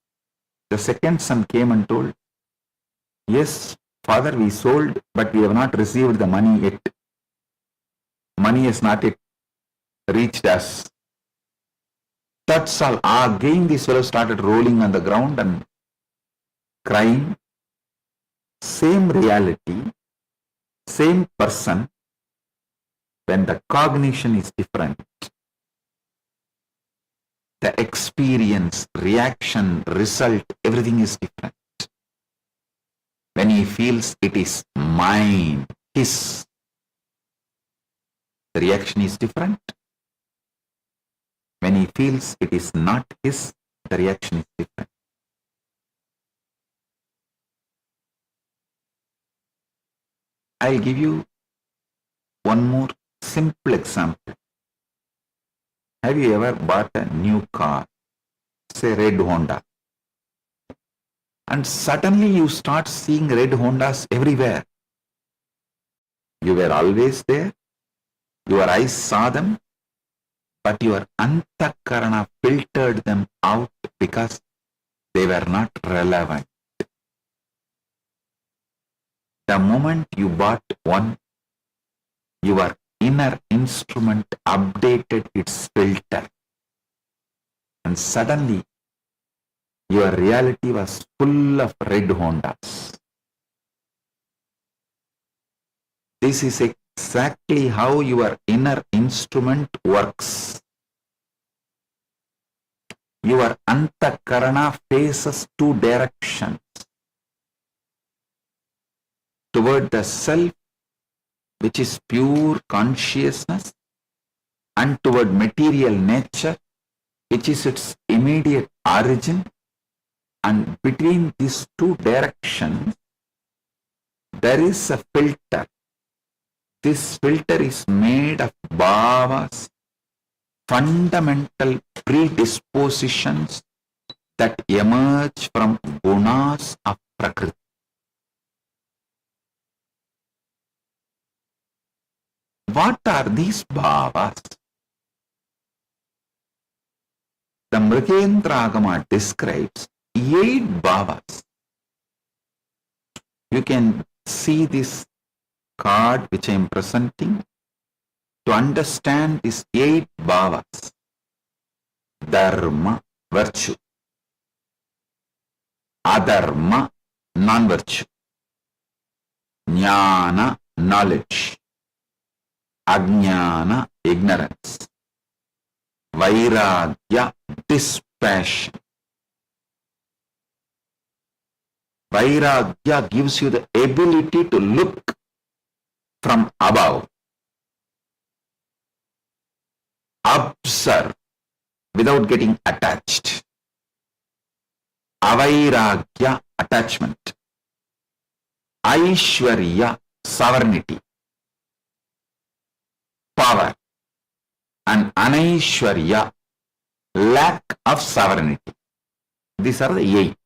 the second son came and told, "Yes, father, we sold, but we have not received the money yet. Money has not yet reached us." That's all. Again, this fellow started rolling on the ground and crying. Same reality, same person, when the cognition is different, the experience, reaction, result, everything is different. When he feels it is mine, his, the reaction is different. When he feels it is not his, the reaction is different. I'll give you one more simple example. Have you ever bought a new car, say red Honda, and suddenly you start seeing red Hondas everywhere? You were always there, your eyes saw them, but your antakarana filtered them out because they were not relevant. The moment you bought one, your inner instrument updated its filter, and suddenly your reality was full of red Hondas. This is exactly how your inner instrument works. Your antakarana faces two directions: toward the self, which is pure consciousness, and toward material nature, which is its immediate origin, and between these two directions, there is a filter. This filter is made of bhavas, fundamental predispositions that emerge from gunas of Prakriti. What are these bhavas? The Mrigendragama describes 8 bhavas. You can see this card which I am presenting to understand these 8 bhavas. Dharma, virtue. Adharma, non-virtue. Jnana, knowledge. Ajnana, ignorance. Vairagya, dispassion. Vairagya gives you the ability to look from above, observe without getting attached. Avairagya, attachment. Aishwarya, sovereignty, power. And Anaishwarya, lack of sovereignty. These are the 8.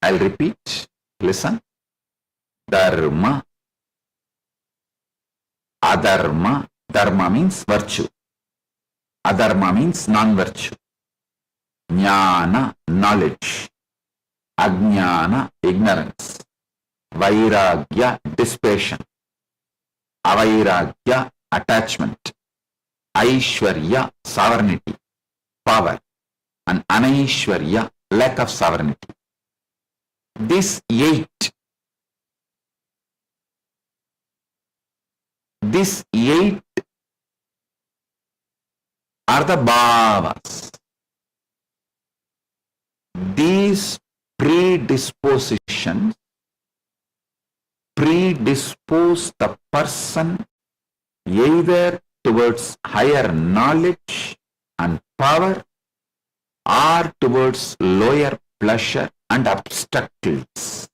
I'll repeat. Listen. Dharma, adharma. Dharma means virtue. Adharma means non-virtue. Jnana, knowledge. Ajnana, ignorance. Vairagya, dispassion. Avairagya, attachment. Aishwarya, sovereignty, power. And Anaishwarya, lack of sovereignty. These 8 are the bhavas. These predispositions predispose the person either towards higher knowledge and power or towards lower pleasure and obstacles.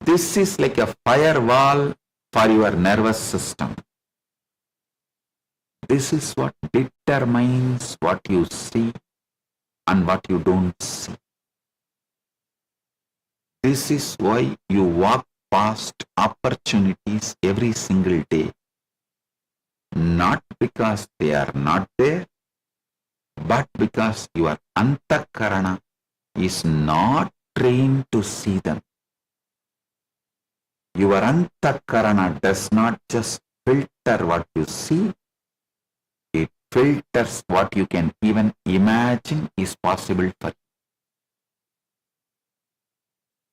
This is like a firewall for your nervous system. This is what determines what you see and what you don't see. This is why you walk past opportunities every single day. Not because they are not there, but because your antakarana is not trained to see them. Your antakarana does not just filter what you see, it filters what you can even imagine is possible for you.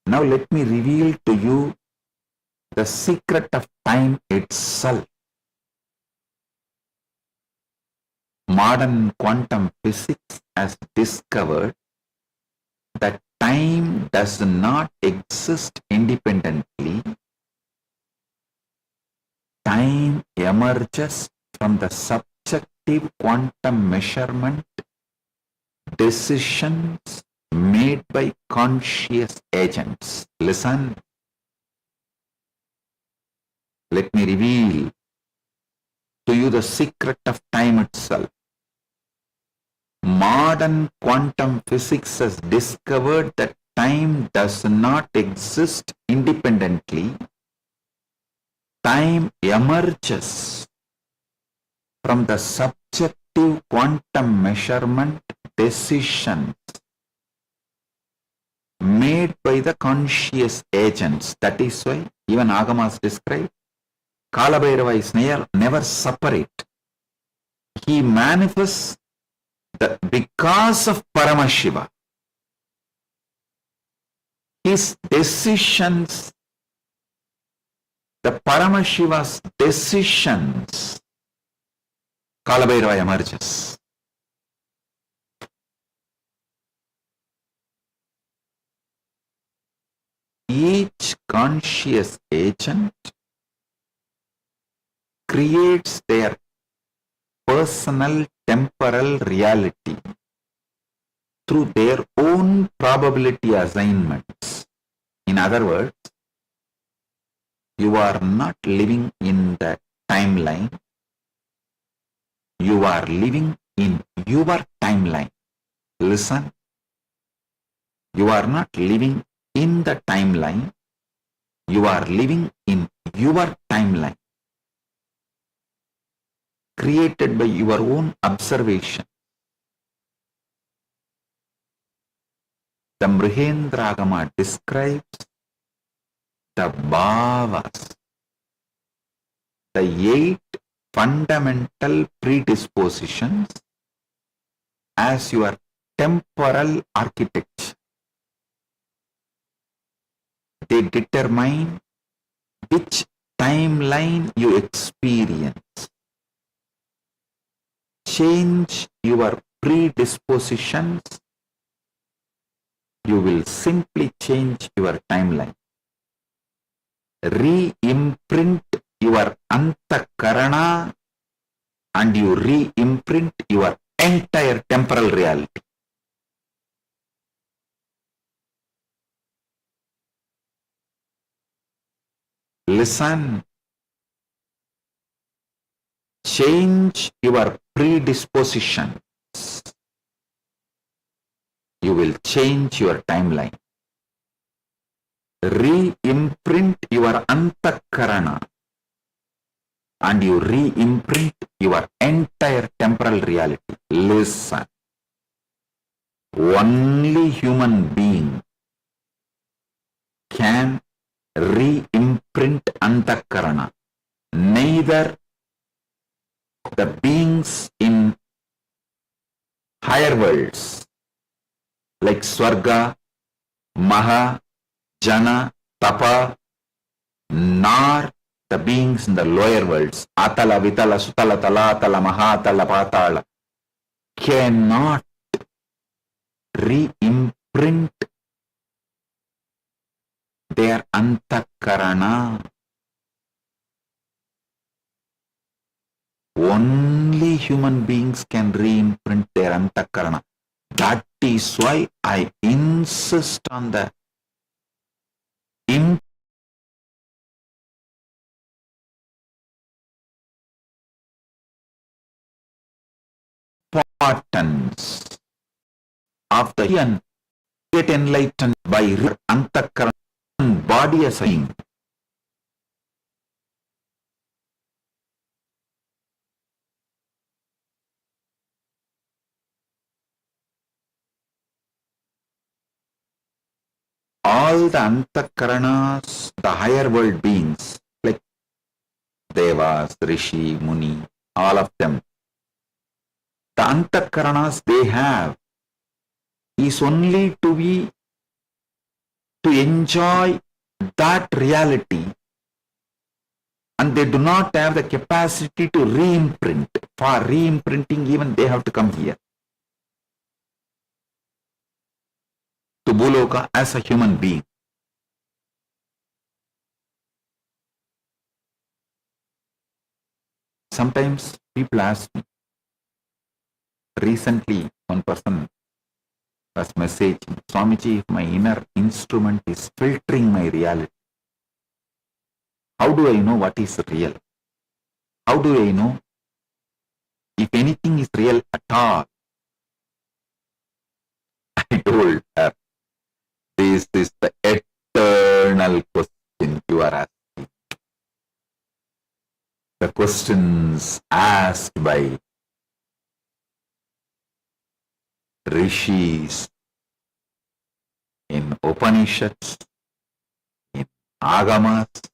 Now let me reveal to you the secret of time itself. Modern quantum physics has discovered that time does not exist independently. Time emerges from the subjective quantum measurement decisions made by conscious agents. Listen. Let me reveal to you the secret of time itself. Modern quantum physics has discovered that time does not exist independently. Time emerges from the subjective quantum measurement decisions made by the conscious agents. That is why even Agamas describe Kalabhairava is never separate. He manifests because of Paramashiva. His decisions, the Paramashiva's decisions, Kalabhairava emerges. Each conscious agent creates their personal temporal reality through their own probability assignments. In other words, you are not living in the timeline. You are living in your timeline. Listen. You are not living in the timeline. You are living in your timeline, created by your own observation. The Mrihendragama describes the bhavas, the 8 fundamental predispositions, as your temporal architecture. They determine which timeline you experience. Change your predispositions, you will simply change your timeline. Re-imprint your antakarana and you re-imprint your entire temporal reality. Listen. Change your predispositions. You will change your timeline. Re-imprint your antakarana and you re-imprint your entire temporal reality. Listen. Only human being can re-imprint antakarana. Neither the beings in higher worlds like Swarga, Maha, Jana, Tapa, nor the beings in the lower worlds, Atala, Vitala, Sutala, Talatala, Mahatala, Patala, cannot re-imprint their antakarana. Only human beings can re-imprint their antakarana. That is why I insist on the importance of the human get enlightened by antakarana body as a being. All the antakaranas, the higher world beings, like Devas, Rishi, Muni, all of them, the antakaranas they have is only to enjoy that reality, and they do not have the capacity to re-imprint. For re-imprinting, even they have to come here to Bhuloka as a human being. Sometimes people ask me, recently one person was messaging, Swamiji, if my inner instrument is filtering my reality, how do I know what is real? How do I know if anything is real at all? I told her, this is the eternal question you are asking. The questions asked by rishis in Upanishads, in Agamas,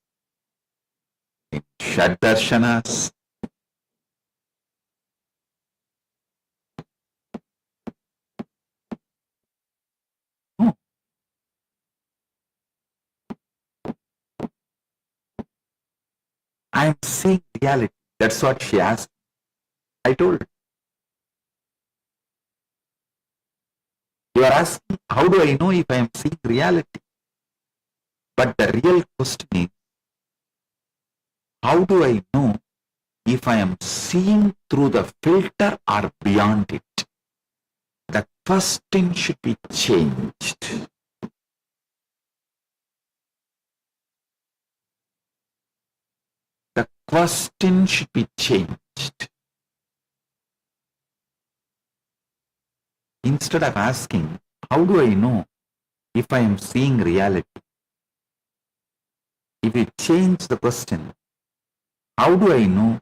in Shaddarshanas. I am seeing reality. That's what she asked. I told her. You are asking, how do I know if I am seeing reality? But the real question is, how do I know if I am seeing through the filter or beyond it. The question should be changed. The question should be changed. Instead of asking, how do I know if I am seeing reality? If you change the question, how do I know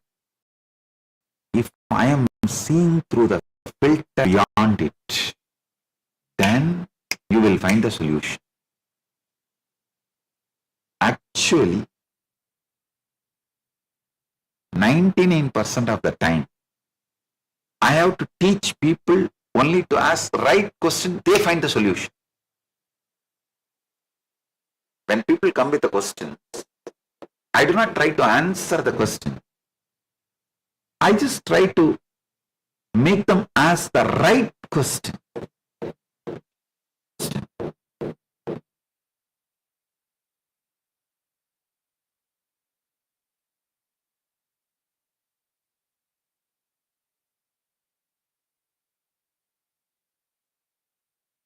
if I am seeing through the filter beyond it? Then you will find the solution. Actually, 99% of the time, I have to teach people only to ask the right question, they find the solution. When people come with a question, I do not try to answer the question. I just try to make them ask the right question.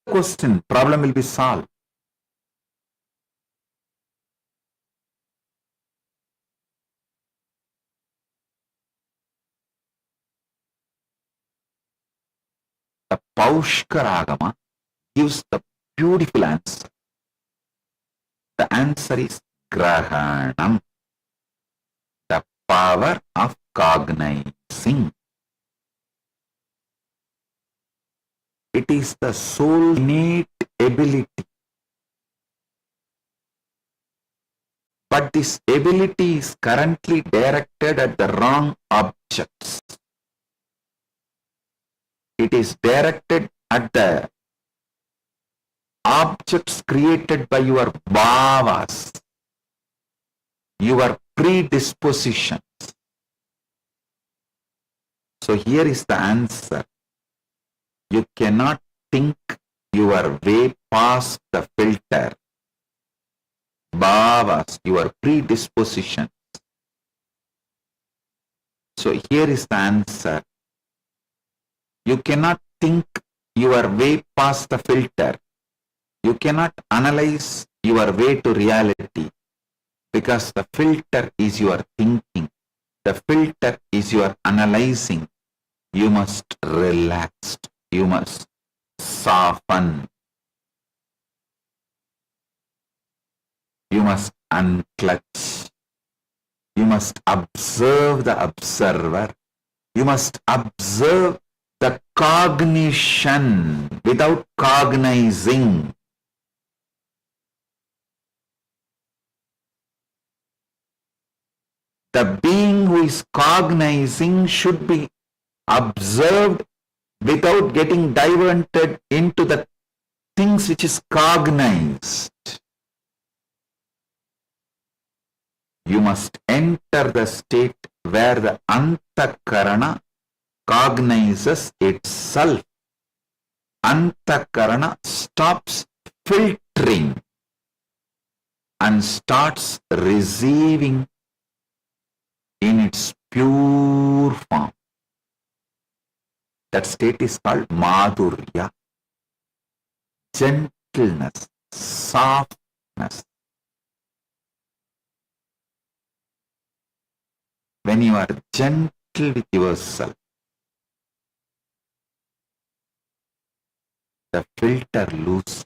Question, problem will be solved. The Paushkaragama gives the beautiful answer. The answer is Grahanam, the power of cognizing. It is the soul's innate ability. But this ability is currently directed at the wrong objects. It is directed at the objects created by your bhavas, your predispositions. So here is the answer. You cannot think your way past the filter. Bhavas, your predispositions. So here is the answer. You cannot think your way past the filter. You cannot analyze your way to reality because the filter is your thinking. The filter is your analyzing. You must relax. You must soften. You must unclutch. You must observe the observer. You must observe the cognition without cognizing. The being who is cognizing should be observed without getting diverted into the things which is cognized. You must enter the state where the antakarana cognizes itself. Antakarana stops filtering and starts receiving in its pure form. That state is called madhurya, gentleness, softness. When you are gentle with yourself, the filter loosens.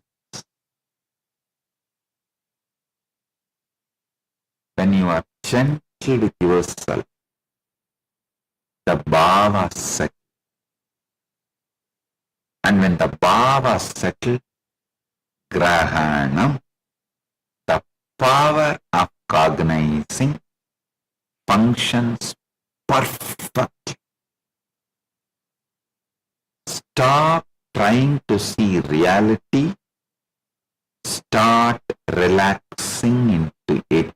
When you are gentle with yourself, the bhavas settle. And when the bhavas settle, grahanam, the power of cognizing, functions perfectly. Stop trying to see reality. Start relaxing into it.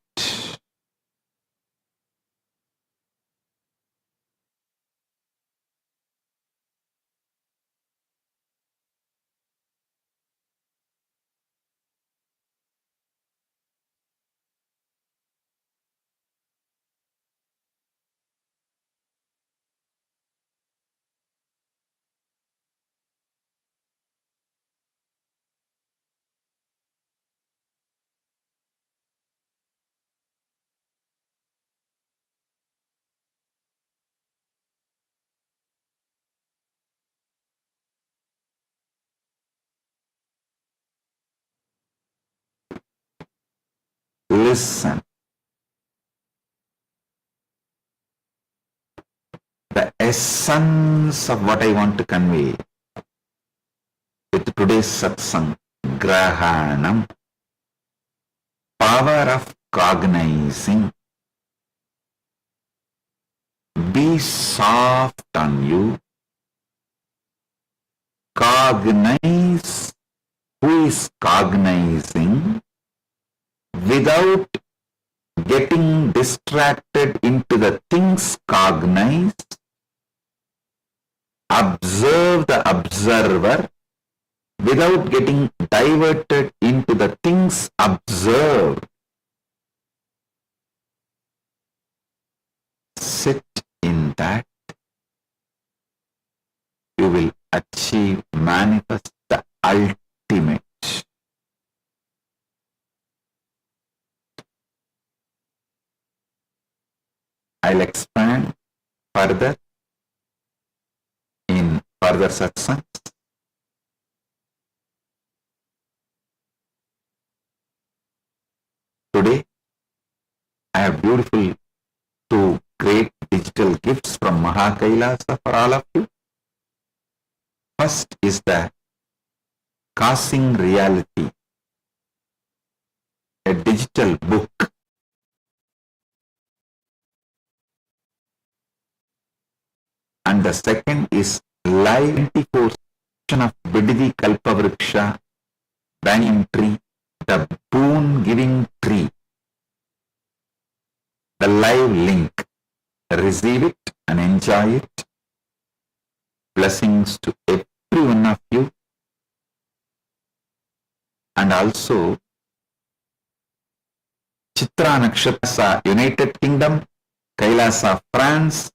listen. The essence of what I want to convey with today's satsang, grahanam, power of cognizing. Be soft on you. Cognize who is cognizing without getting distracted into the things cognized. Observe the observer without getting diverted into the things observed. Sit in that. You will achieve, manifest the ultimate. I'll expand further in further satsangs. Today, I have beautiful two great digital gifts from MahaKailasa for all of you. First is the Causing Reality, a digital book. And the second is Live 24 of Bididi Kalpavriksha, Banyan Tree, the boon giving tree. The live link. Receive it and enjoy it. Blessings to every one of you. And also Chitra Nakshatra, United Kingdom, Kailasa, France,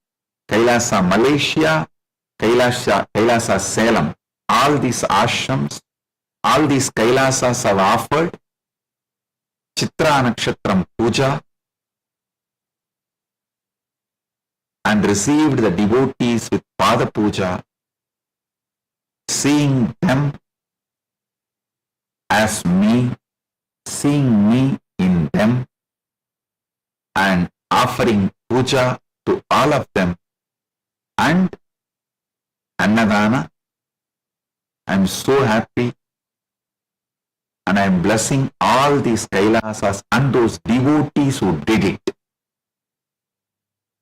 Kailasa, Malaysia, Kailasa, Salem. All these ashrams, all these Kailasas have offered Chitra Nakshatram Puja and received the devotees with Pada Puja, seeing them as me, seeing me in them, and offering puja to all of them, and Annadana. I am so happy, and I am blessing all these Kailasas and those devotees who did it.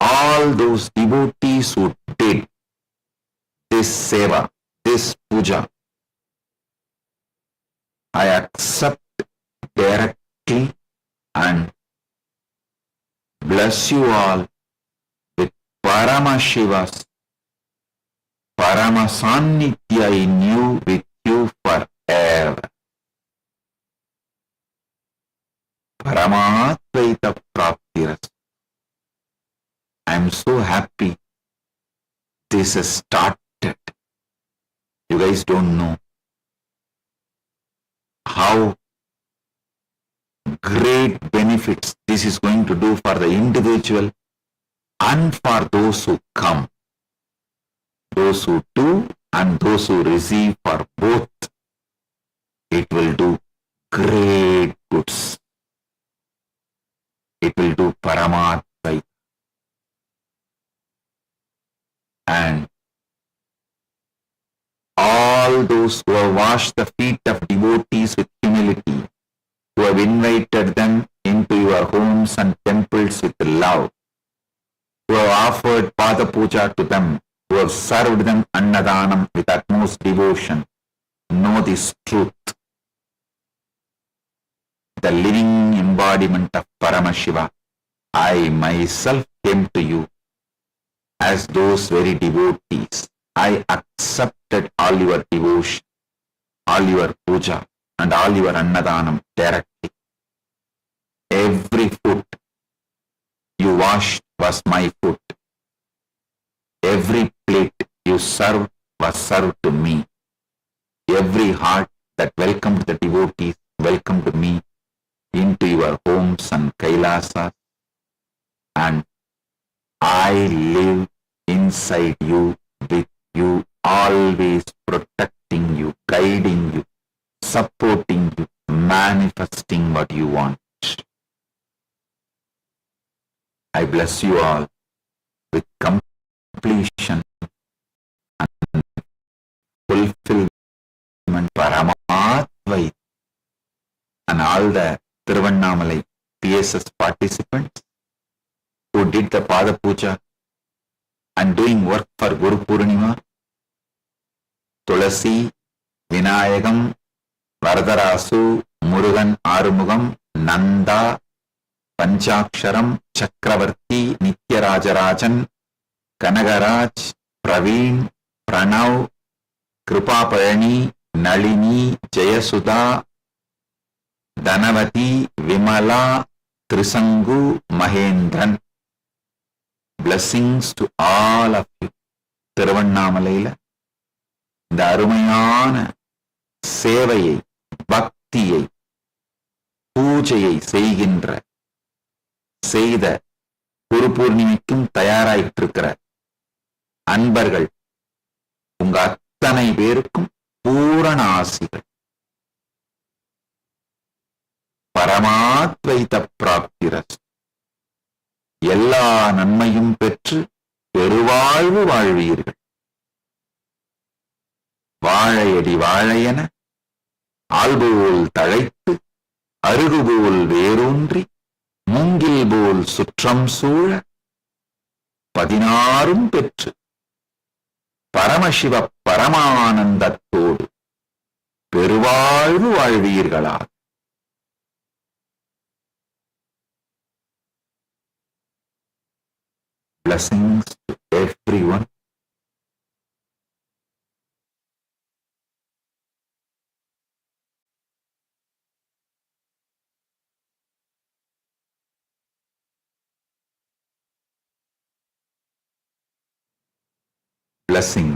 All those devotees who did this seva, this puja, I accept directly and bless you all with Paramashivas, Paramasannitya in you, with you forever. Paramādvaita praptiras. I am so happy this has started. You guys don't know how great benefits this is going to do for the individual and for those who come, those who do and those who receive. For both, it will do great goods. It will do Paramadvaita. And all those who have washed the feet of devotees with humility, who have invited them into your homes and temples with love, who have offered Pada Puja to them, who have served them Annadanam with utmost devotion, know this truth. The living embodiment of Paramashiva, I myself came to you as those very devotees. I accepted all your devotion, all your puja, and all your Annadanam directly. Every foot you washed was my foot. Every plate you served was served to me. Every heart that welcomed the devotees welcomed me into your homes and Kailasas, and I live inside you, with you, always protecting you, guiding you, supporting you, manifesting what you want. I bless you all with completion and fulfillment Paramadvaita, and all the Tiruvannamalai PSS participants who did the Pada Puja and doing work for Guru Purnima, Tulasi, Vinayagam, Varadarasu, Murugan Arumugam, Nanda, Panchaksharam, Chakravarti, Nityarajarajan, Kanagaraj, Praveen, Pranav, Krupapayani, Nalini, Jayasudha, Dhanavati, Vimala, Trisangu, Mahendran. Blessings to all of you. Tiruvannamalaiila இந்த அருமையான சேவையை, பக்தியை, பூஜையை செய்த குரு பூர்ணிமைக்கும் தயாராயிட்டு இருக்கிற அன்பர்கள் உங்க அத்தனை பேருக்கும் பூரண ஆசிகள். பரமாத்வைத பிராப்திரஸ், எல்லா நன்மையும் பெற்று பெருவாழ்வு வாழ்வீர்கள். வாழையடி வாழையென ஆள்போல் தழைத்து அருகுபோல் வேரூன்றி மூங்கில் போல் சுற்றம் சூழ 16 பெற்று பரமசிவ பரமானந்தத்தோடு பெருவாழ்வு வாழ்வீர்களா. Blessings to everyone. Blessing.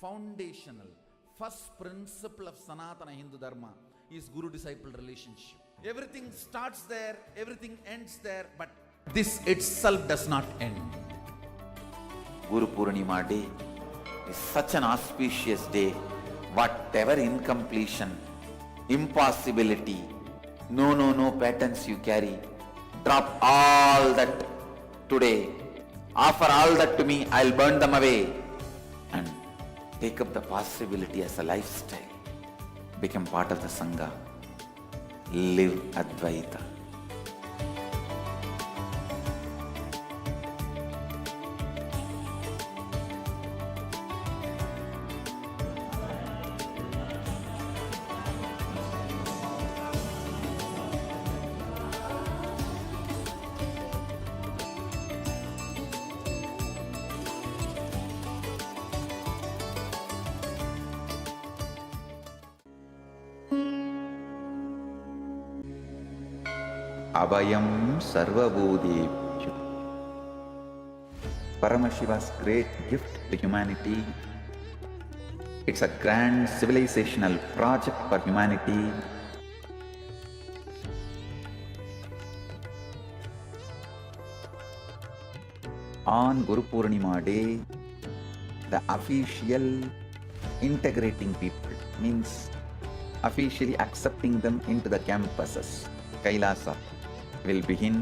Foundational, first principle of Sanatana Hindu Dharma is Guru-disciple relationship. Everything starts there, everything ends there, but this itself does not end. Guru Purnima day is such an auspicious day. Whatever incompletion, impossibility, no patterns you carry, drop all that today. Offer all that to me, I'll burn them away. And take up the possibility as a lifestyle. Become part of the Sangha. Live Advaita. Abhayam Sarvabhutebhyo. Paramashiva's great gift to humanity. It's a grand civilizational project for humanity. On Guru Purnima day, the official integrating people means officially accepting them into the campuses, Kailasa, will begin